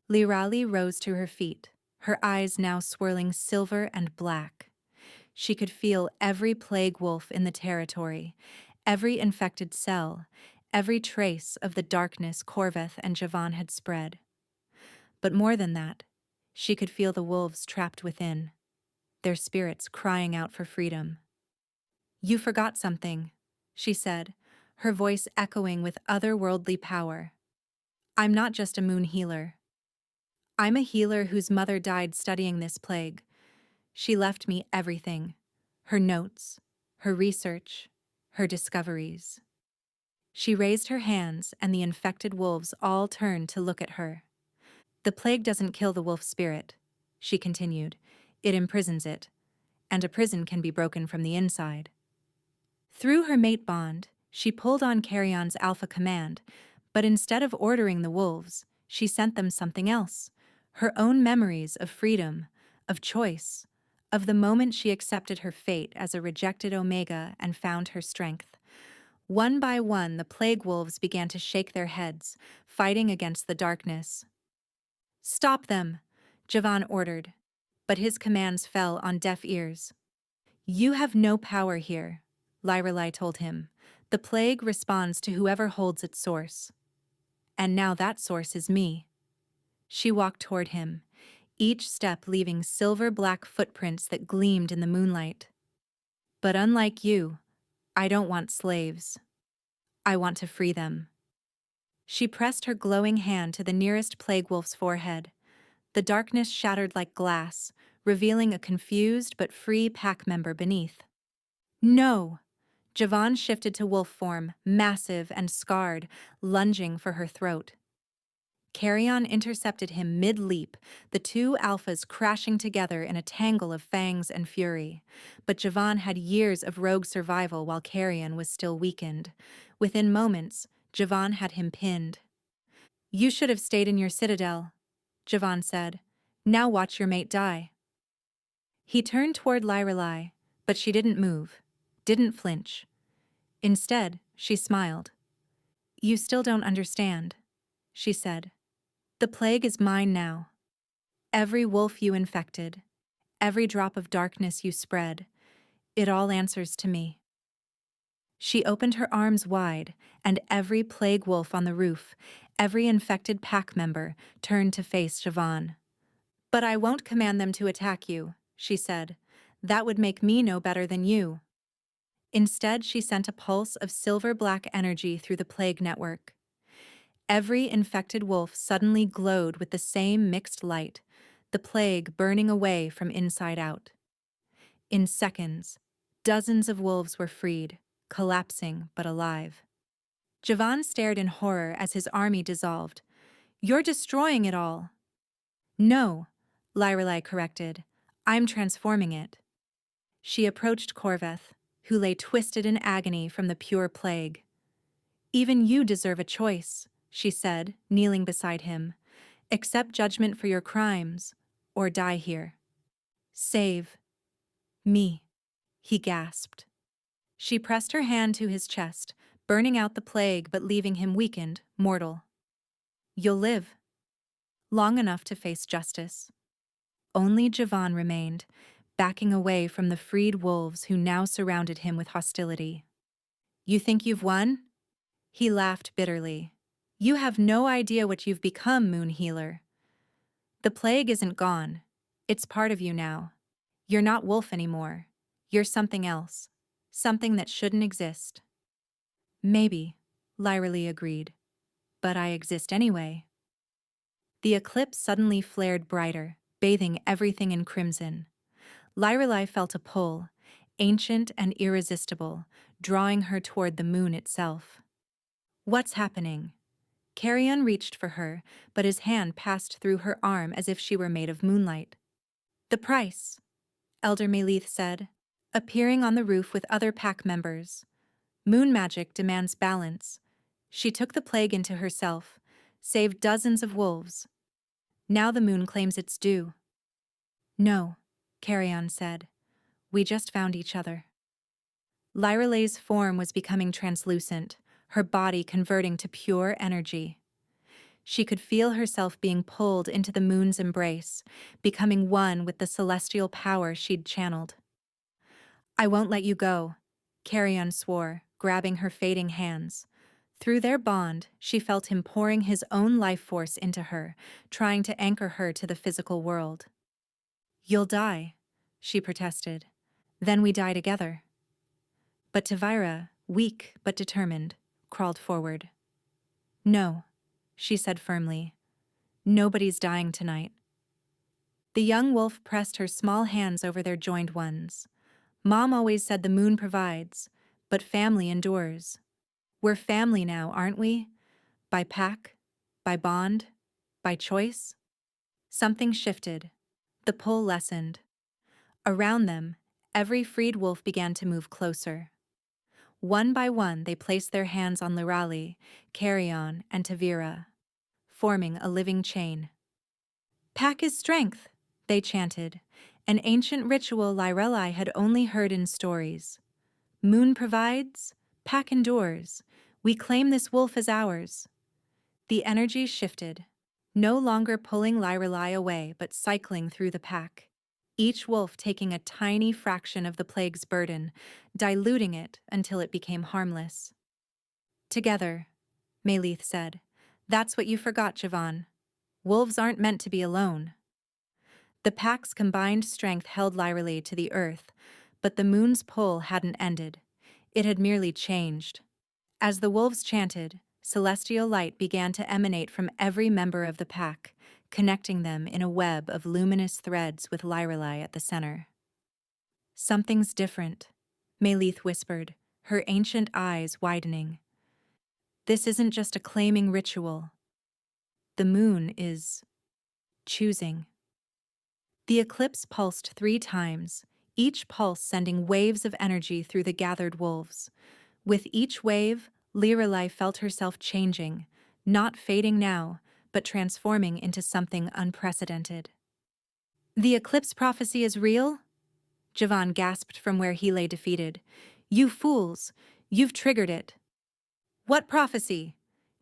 Lyrali rose to her feet, her eyes now swirling silver and black. She could feel every plague wolf in the territory, every infected cell, every trace of the darkness Corveth and Javan had spread. But more than that, she could feel the wolves trapped within, their spirits crying out for freedom. You forgot something, she said, her voice echoing with otherworldly power. I'm not just a moon healer. I'm a healer whose mother died studying this plague. She left me everything, her notes, her research, her discoveries. She raised her hands, and the infected wolves all turned to look at her. The plague doesn't kill the wolf spirit, she continued. It imprisons it, and a prison can be broken from the inside. Through her mate bond, she pulled on Carrion's alpha command, but instead of ordering the wolves, she sent them something else. Her own memories of freedom, of choice, of the moment she accepted her fate as a rejected Omega and found her strength. One by one, the plague wolves began to shake their heads, fighting against the darkness. Stop them, Javan ordered, but his commands fell on deaf ears. You have no power here, Lyrelei told him. The plague responds to whoever holds its source. And now that source is me. She walked toward him, each step leaving silver-black footprints that gleamed in the moonlight. But unlike you, I don't want slaves. I want to free them. She pressed her glowing hand to the nearest plague wolf's forehead. The darkness shattered like glass, revealing a confused but free pack member beneath. No! Javan shifted to wolf form, massive and scarred, lunging for her throat. Carrion intercepted him mid-leap, the two alphas crashing together in a tangle of fangs and fury. But Javan had years of rogue survival while Carrion was still weakened. Within moments, Javan had him pinned. You should have stayed in your citadel, Javan said. Now watch your mate die. He turned toward Lyrelei, but she didn't move, didn't flinch. Instead, she smiled. You still don't understand, she said. The plague is mine now. Every wolf you infected, every drop of darkness you spread, it all answers to me. She opened her arms wide, and every plague wolf on the roof, every infected pack member, turned to face Javan. But I won't command them to attack you, she said. That would make me no better than you. Instead, she sent a pulse of silver-black energy through the plague network. Every infected wolf suddenly glowed with the same mixed light, the plague burning away from inside out. In seconds, dozens of wolves were freed, collapsing but alive. Javan stared in horror as his army dissolved. You're destroying it all. No, Lyrelei corrected. I'm transforming it. She approached Corveth, who lay twisted in agony from the pure plague. Even you deserve a choice, she said, kneeling beside him. Accept judgment for your crimes, or die here. Save me, he gasped. She pressed her hand to his chest, burning out the plague but leaving him weakened, mortal. You'll live. Long enough to face justice. Only Javan remained, backing away from the freed wolves who now surrounded him with hostility. You think you've won? He laughed bitterly. You have no idea what you've become, Moon Healer. The plague isn't gone. It's part of you now. You're not Wolf anymore. You're something else. Something that shouldn't exist. Maybe, Lyra Lee agreed. But I exist anyway. The eclipse suddenly flared brighter, bathing everything in crimson. Lyrelai felt a pull, ancient and irresistible, drawing her toward the moon itself. What's happening? Carrion reached for her, but his hand passed through her arm as if she were made of moonlight. The price, Elder Melith said, appearing on the roof with other pack members. Moon magic demands balance. She took the plague into herself, saved dozens of wolves. Now the moon claims its due. No, Carrion said. We just found each other. Lyralay's form was becoming translucent, her body converting to pure energy. She could feel herself being pulled into the moon's embrace, becoming one with the celestial power she'd channeled. I won't let you go, Carrion swore, grabbing her fading hands. Through their bond, she felt him pouring his own life force into her, trying to anchor her to the physical world. You'll die, she protested. Then we die together. But Tavira, weak but determined, crawled forward. No, she said firmly. Nobody's dying tonight. The young wolf pressed her small hands over their joined ones. Mom always said the moon provides, but family endures. We're family now, aren't we? By pack, by bond, by choice? Something shifted. The pull lessened. Around them, every freed wolf began to move closer. One by one, they placed their hands on Lirali, Carrion, and Tavira, forming a living chain. Pack is strength, they chanted, an ancient ritual Lyrelai had only heard in stories. Moon provides, pack endures. We claim this wolf as ours. The energy shifted, no longer pulling Lyrelai away but cycling through the pack. Each wolf taking a tiny fraction of the plague's burden, diluting it until it became harmless. Together, Melith said. That's what you forgot, Javan. Wolves aren't meant to be alone. The pack's combined strength held Lyralee to the earth, but the moon's pull hadn't ended. It had merely changed. As the wolves chanted, celestial light began to emanate from every member of the pack, connecting them in a web of luminous threads with Lyrelai at the center. Something's different, Melith whispered, her ancient eyes widening. This isn't just a claiming ritual. The moon is choosing. The eclipse pulsed 3 times, each pulse sending waves of energy through the gathered wolves. With each wave, Lyrelai felt herself changing, not fading now, but transforming into something unprecedented. The eclipse prophecy is real? Javan gasped from where he lay defeated. You fools! You've triggered it! What prophecy?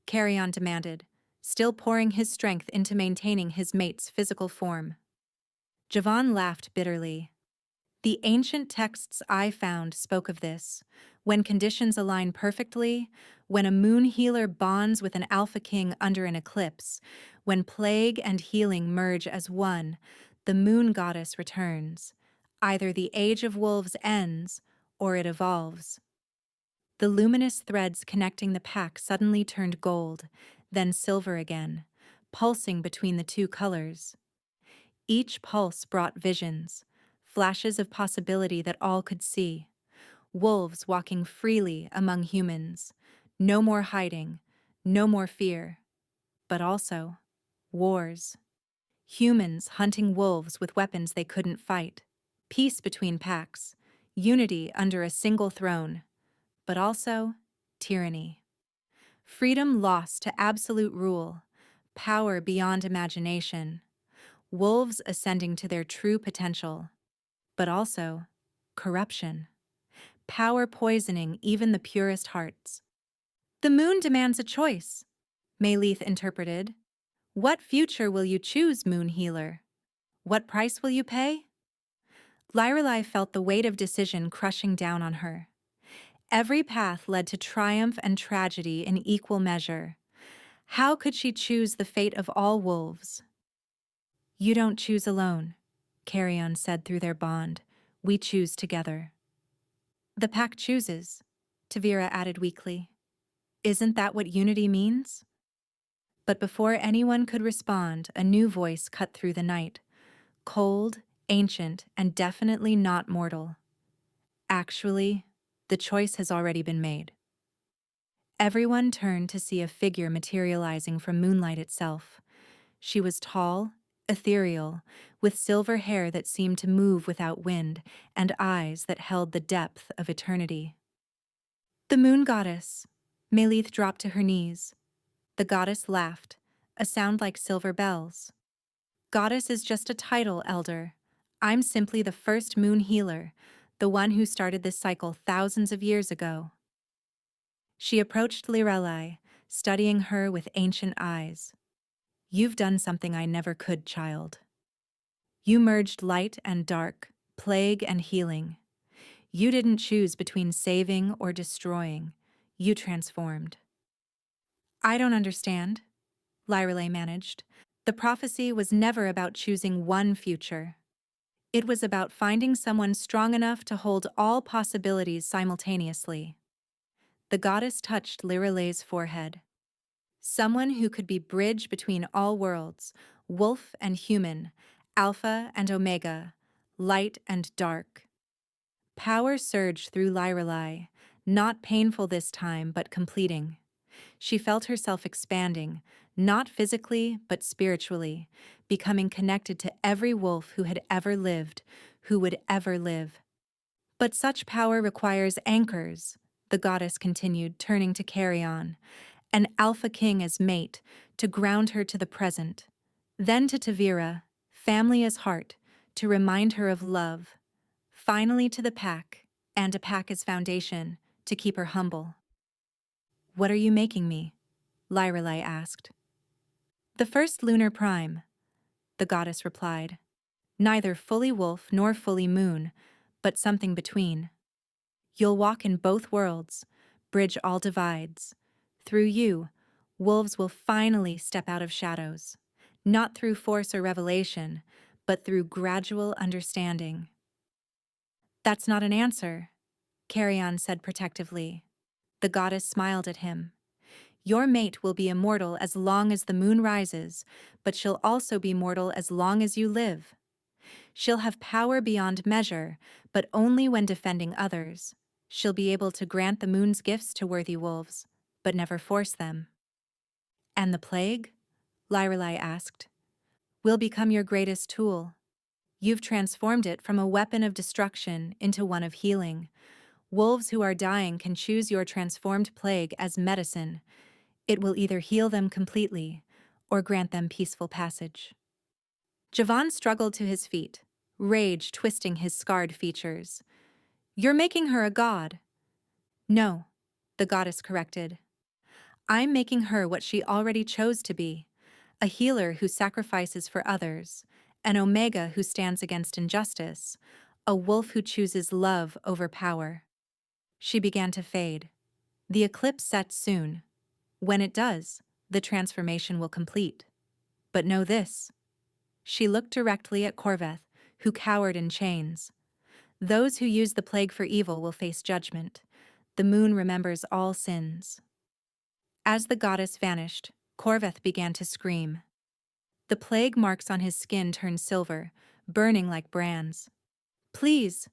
Carrion demanded, still pouring his strength into maintaining his mate's physical form. Javan laughed bitterly. The ancient texts I found spoke of this. When conditions align perfectly, when a moon healer bonds with an alpha king under an eclipse, when plague and healing merge as one, the moon goddess returns. Either the age of wolves ends, or it evolves. The luminous threads connecting the pack suddenly turned gold, then silver again, pulsing between the 2 colors. Each pulse brought visions, flashes of possibility that all could see. Wolves walking freely among humans. No more hiding, no more fear. But also, wars. Humans hunting wolves with weapons they couldn't fight. Peace between packs. Unity under a single throne. But also, tyranny. Freedom lost to absolute rule. power beyond imagination, wolves ascending to their true potential, but also corruption, power poisoning even the purest hearts. The moon demands a choice, Mayleith interpreted. What future will you choose, moon healer? What price will you pay? Lyrelei felt the weight of decision crushing down on her. Every path led to triumph and tragedy in equal measure. How could she choose the fate of all wolves? You don't choose alone, Carrion said through their bond. We choose together. The pack chooses, Tavira added weakly. Isn't that what unity means? But before anyone could respond, a new voice cut through the night. Cold, ancient, and definitely not mortal. Actually, the choice has already been made. Everyone turned to see a figure materializing from moonlight itself. She was tall, ethereal, with silver hair that seemed to move without wind and eyes that held the depth of eternity. The moon goddess. Mayleith dropped to her knees. The goddess laughed, a sound like silver bells. Goddess is just a title, Elder. I'm simply the first moon healer, the one who started this cycle thousands of years ago. She approached Lyrelei, studying her with ancient eyes. You've done something I never could, child. You merged light and dark, plague and healing. You didn't choose between saving or destroying. You transformed. I don't understand, Lyrelei managed. The prophecy was never about choosing one future. It was about finding someone strong enough to hold all possibilities simultaneously. The goddess touched Lyrelei's forehead. Someone who could be bridge between all worlds, wolf and human, alpha and omega, light and dark. Power surged through Lyrelei, not painful this time but completing. She felt herself expanding, not physically but spiritually, becoming connected to every wolf who had ever lived, who would ever live. But such power requires anchors, the goddess continued, turning to Carrion, an alpha king as mate, to ground her to the present. Then to Tavira, family as heart, to remind her of love. Finally to the pack, and a pack as foundation, to keep her humble. What are you making me? Lyrelei asked. The first lunar prime, the goddess replied. Neither fully wolf nor fully moon, but something between. You'll walk in both worlds, bridge all divides. Through you, wolves will finally step out of shadows, not through force or revelation, but through gradual understanding. That's not an answer, Carrion said protectively. The goddess smiled at him. Your mate will be immortal as long as the moon rises, but she'll also be mortal as long as you live. She'll have power beyond measure, but only when defending others. She'll be able to grant the moon's gifts to worthy wolves, but never force them. And the plague? Lyrelei asked. Will become your greatest tool. You've transformed it from a weapon of destruction into one of healing. Wolves who are dying can choose your transformed plague as medicine. It will either heal them completely or grant them peaceful passage. Javan struggled to his feet, rage twisting his scarred features. You're making her a god. No, the goddess corrected. I'm making her what she already chose to be, a healer who sacrifices for others, an omega who stands against injustice, a wolf who chooses love over power. She began to fade. The eclipse sets soon. When it does, the transformation will complete. But know this. She looked directly at Corveth, who cowered in chains. Those who use the plague for evil will face judgment. The moon remembers all sins. As the goddess vanished, Corveth began to scream. The plague marks on his skin turned silver, burning like brands. Please,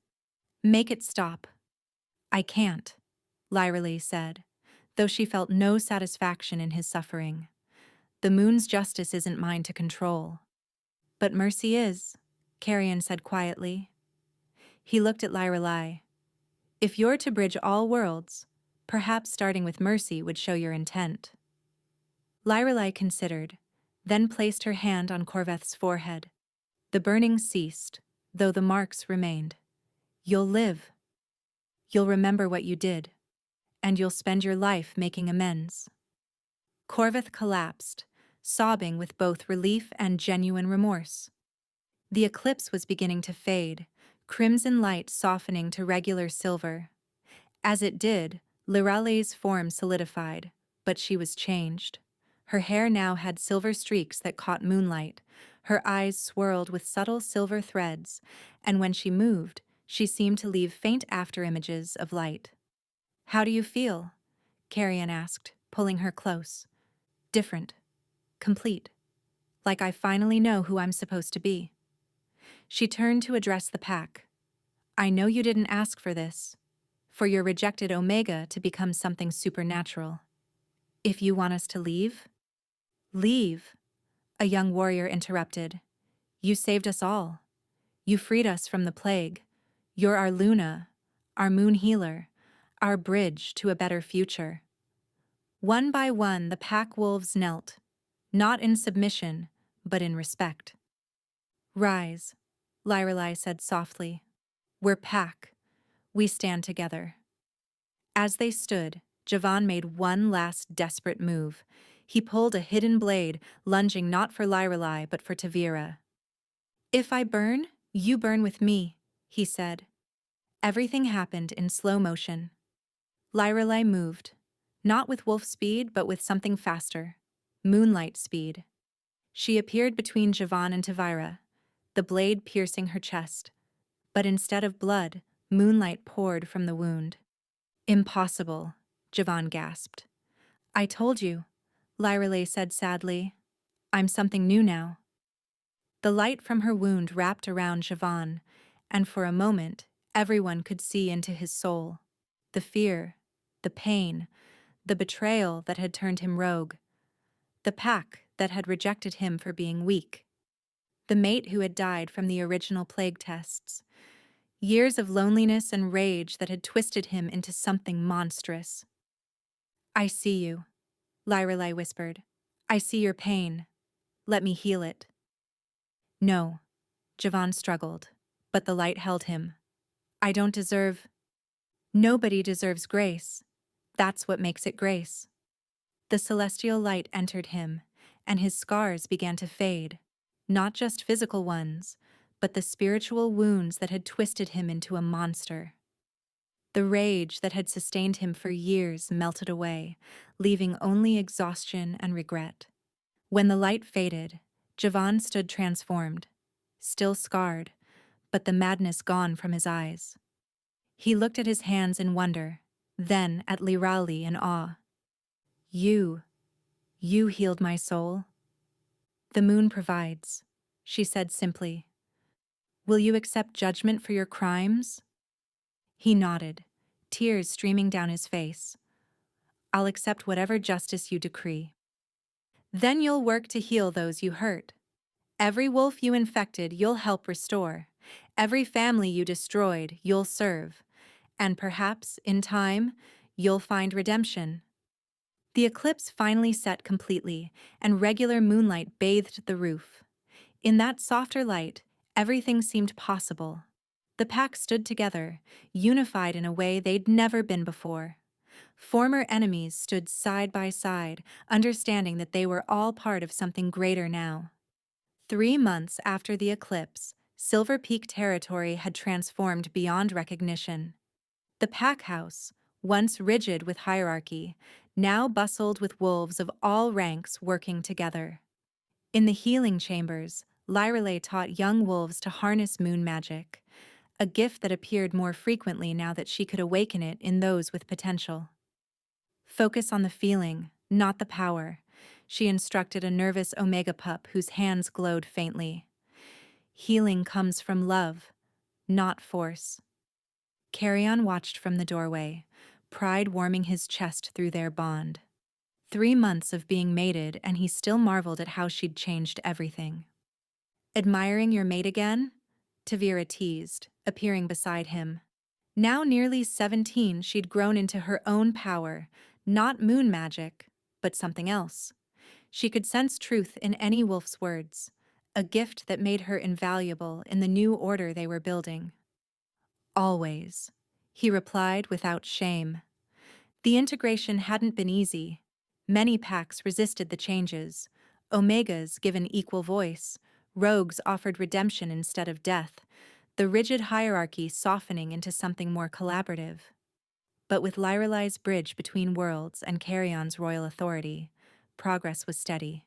make it stop. I can't, Lyrelei said, though she felt no satisfaction in his suffering. The moon's justice isn't mine to control. But mercy is, Carrion said quietly. He looked at Lyrelei. If you're to bridge all worlds, perhaps starting with mercy would show your intent. Lyrelei considered. then placed her hand on Corveth's forehead. The burning ceased, though the marks remained. You'll live. You'll remember what you did. And you'll spend your life making amends. Corveth collapsed, sobbing with both relief and genuine remorse. The eclipse was beginning to fade, crimson light softening to regular silver. As it did, Lirale's form solidified, but she was changed. Her hair now had silver streaks that caught moonlight, her eyes swirled with subtle silver threads, and when she moved, she seemed to leave faint afterimages of light. "How do you feel?" Carrion asked, pulling her close. "Different. Complete. Like I finally know who I'm supposed to be." She turned to address the pack. "I know you didn't ask for this. For your rejected Omega to become something supernatural. If you want us to leave?" "Leave?" a young warrior interrupted. "You saved us all. You freed us from the plague. You're our Luna, our moon healer, our bridge to a better future." One by one, the pack wolves knelt, not in submission, but in respect. "Rise," Lyrelai said softly. "We're pack. We stand together." As they stood, Javan made one last desperate move. He pulled a hidden blade, lunging not for Lyrelai but for Tavira. "If I burn, you burn with me," he said. Everything happened in slow motion. Lyrelai moved, not with wolf speed but with something faster, moonlight speed. She appeared between Javan and Tavira, the blade piercing her chest. But instead of blood, moonlight poured from the wound. "Impossible," Javan gasped. "I told you," Lyrelai said sadly. "I'm something new now." The light from her wound wrapped around Javan, and for a moment, everyone could see into his soul. The fear, the pain, the betrayal that had turned him rogue. The pack that had rejected him for being weak. The mate who had died from the original plague tests. Years of loneliness and rage that had twisted him into something monstrous. "I see you," Lyrelai whispered. "I see your pain. Let me heal it." "No," Javan struggled, but the light held him. "I don't deserve—" "Nobody deserves grace. That's what makes it grace." The celestial light entered him, and his scars began to fade, not just physical ones, but the spiritual wounds that had twisted him into a monster. The rage that had sustained him for years melted away, leaving only exhaustion and regret. When the light faded, Javan stood transformed, still scarred, but the madness gone from his eyes. He looked at his hands in wonder, then at Lirali in awe. You healed my soul." "The moon provides," she said simply. "Will you accept judgment for your crimes?" He nodded, tears streaming down his face. "I'll accept whatever justice you decree." "Then you'll work to heal those you hurt. Every wolf you infected, you'll help restore. Every family you destroyed, you'll serve. And perhaps, in time, you'll find redemption." The eclipse finally set completely, and regular moonlight bathed the roof. In that softer light, everything seemed possible. The pack stood together, unified in a way they'd never been before. Former enemies stood side by side, understanding that they were all part of something greater now. 3 months after the eclipse, Silver Peak territory had transformed beyond recognition. The pack house, once rigid with hierarchy, now bustled with wolves of all ranks working together. In the healing chambers, Lyrelai taught young wolves to harness moon magic, a gift that appeared more frequently now that she could awaken it in those with potential. "Focus on the feeling, not the power," she instructed a nervous Omega pup whose hands glowed faintly. "Healing comes from love, not force." Carrion watched from the doorway, pride warming his chest through their bond. 3 months of being mated, and he still marveled at how she'd changed everything. "Admiring your mate again?" Tavira teased, appearing beside him. Now nearly 17, she'd grown into her own power, not moon magic, but something else. She could sense truth in any wolf's words, a gift that made her invaluable in the new order they were building. Always, he replied without shame. The integration hadn't been easy. Many packs resisted the changes. Omegas given equal voice, rogues offered redemption instead of death, the rigid hierarchy softening into something more collaborative. But with Lyrelai's bridge between worlds and Carrion's royal authority, progress was steady.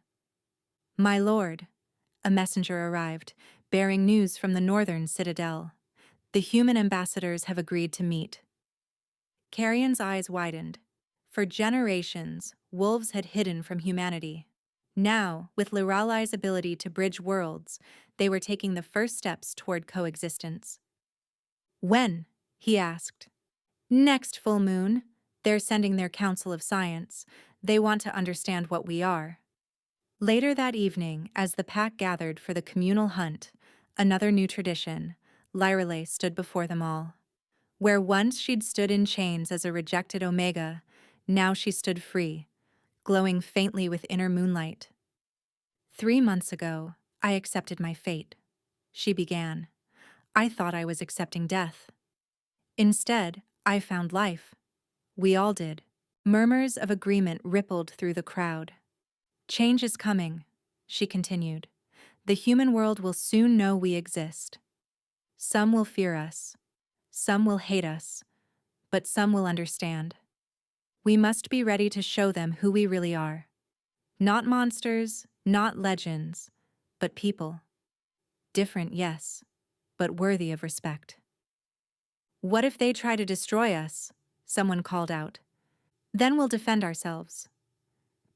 My lord, a messenger arrived, bearing news from the northern citadel. The human ambassadors have agreed to meet. Carrion's eyes widened. For generations, wolves had hidden from humanity. Now, with Lyrelai's ability to bridge worlds, they were taking the first steps toward coexistence. When? He asked. Next full moon. They're sending their Council of Science. They want to understand what we are. Later that evening, as the pack gathered for the communal hunt, another new tradition, Lyrelai stood before them all. Where once she'd stood in chains as a rejected Omega, now she stood free, glowing faintly with inner moonlight. 3 months ago, I accepted my fate, she began. I thought I was accepting death. Instead, I found life. We all did. Murmurs of agreement rippled through the crowd. Change is coming, she continued. The human world will soon know we exist. Some will fear us. Some will hate us. But some will understand. We must be ready to show them who we really are. Not monsters, not legends, but people. Different, yes, but worthy of respect. What if they try to destroy us? Someone called out. Then we'll defend ourselves.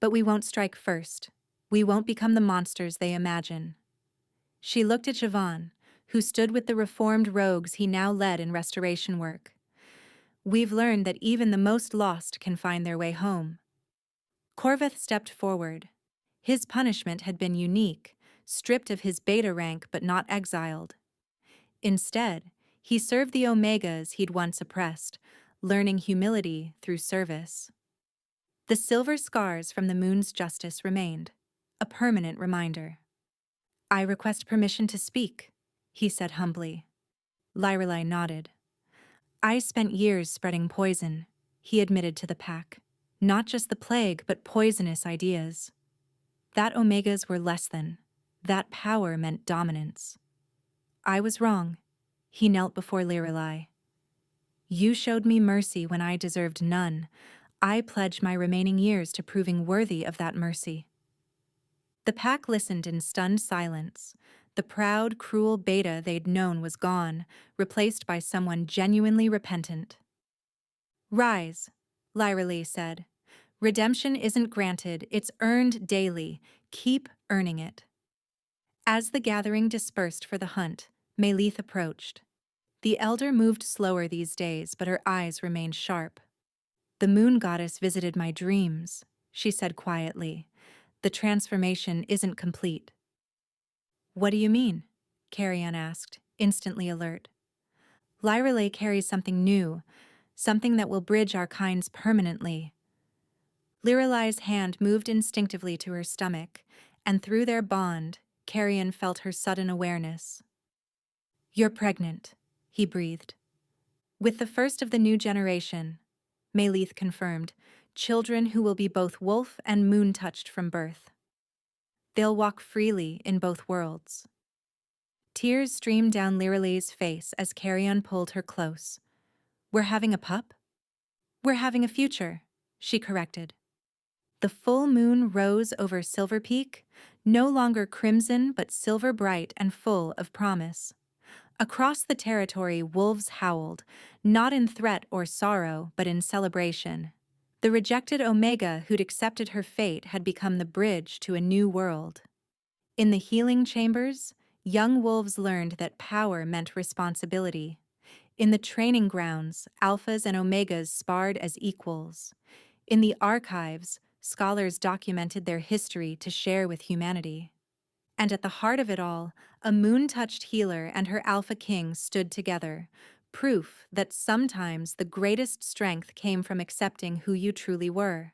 But we won't strike first. We won't become the monsters they imagine. She looked at Siobhan, who stood with the reformed rogues he now led in restoration work. We've learned that even the most lost can find their way home. Corveth stepped forward. His punishment had been unique, stripped of his beta rank but not exiled. Instead, he served the Omegas he'd once oppressed, learning humility through service. The silver scars from the moon's justice remained, a permanent reminder. I request permission to speak, he said humbly. Lyrelai nodded. I spent years spreading poison, he admitted to the pack. Not just the plague, but poisonous ideas. That Omegas were less than. That power meant dominance. I was wrong. He knelt before Lyrelai. You showed me mercy when I deserved none. I pledge my remaining years to proving worthy of that mercy. The pack listened in stunned silence. The proud, cruel beta they'd known was gone, replaced by someone genuinely repentant. Rise, Lyrelai said. Redemption isn't granted, it's earned daily. Keep earning it. As the gathering dispersed for the hunt, Melith approached. The elder moved slower these days, but her eyes remained sharp. The moon goddess visited my dreams, she said quietly. The transformation isn't complete. What do you mean? Carrion asked, instantly alert. Lyrelai carries something new, something that will bridge our kinds permanently. Lyrelai's hand moved instinctively to her stomach, and through their bond, Carrion felt her sudden awareness. You're pregnant, he breathed. With the first of the new generation, Melith confirmed, children who will be both wolf and moon-touched from birth. They'll walk freely in both worlds. Tears streamed down Lyrelai's face as Carrion pulled her close. We're having a pup? We're having a future, she corrected. The full moon rose over Silver Peak, no longer crimson but silver bright and full of promise. Across the territory, wolves howled, not in threat or sorrow, but in celebration. The rejected Omega who'd accepted her fate had become the bridge to a new world. In the healing chambers, young wolves learned that power meant responsibility. In the training grounds, alphas and omegas sparred as equals. In the archives, scholars documented their history to share with humanity. And at the heart of it all, a moon-touched healer and her alpha king stood together, proof that sometimes the greatest strength came from accepting who you truly were.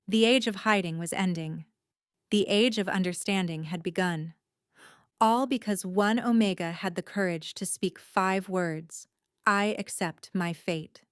The age of hiding was ending. The age of understanding had begun. All because one Omega had the courage to speak 5 words: I accept my fate.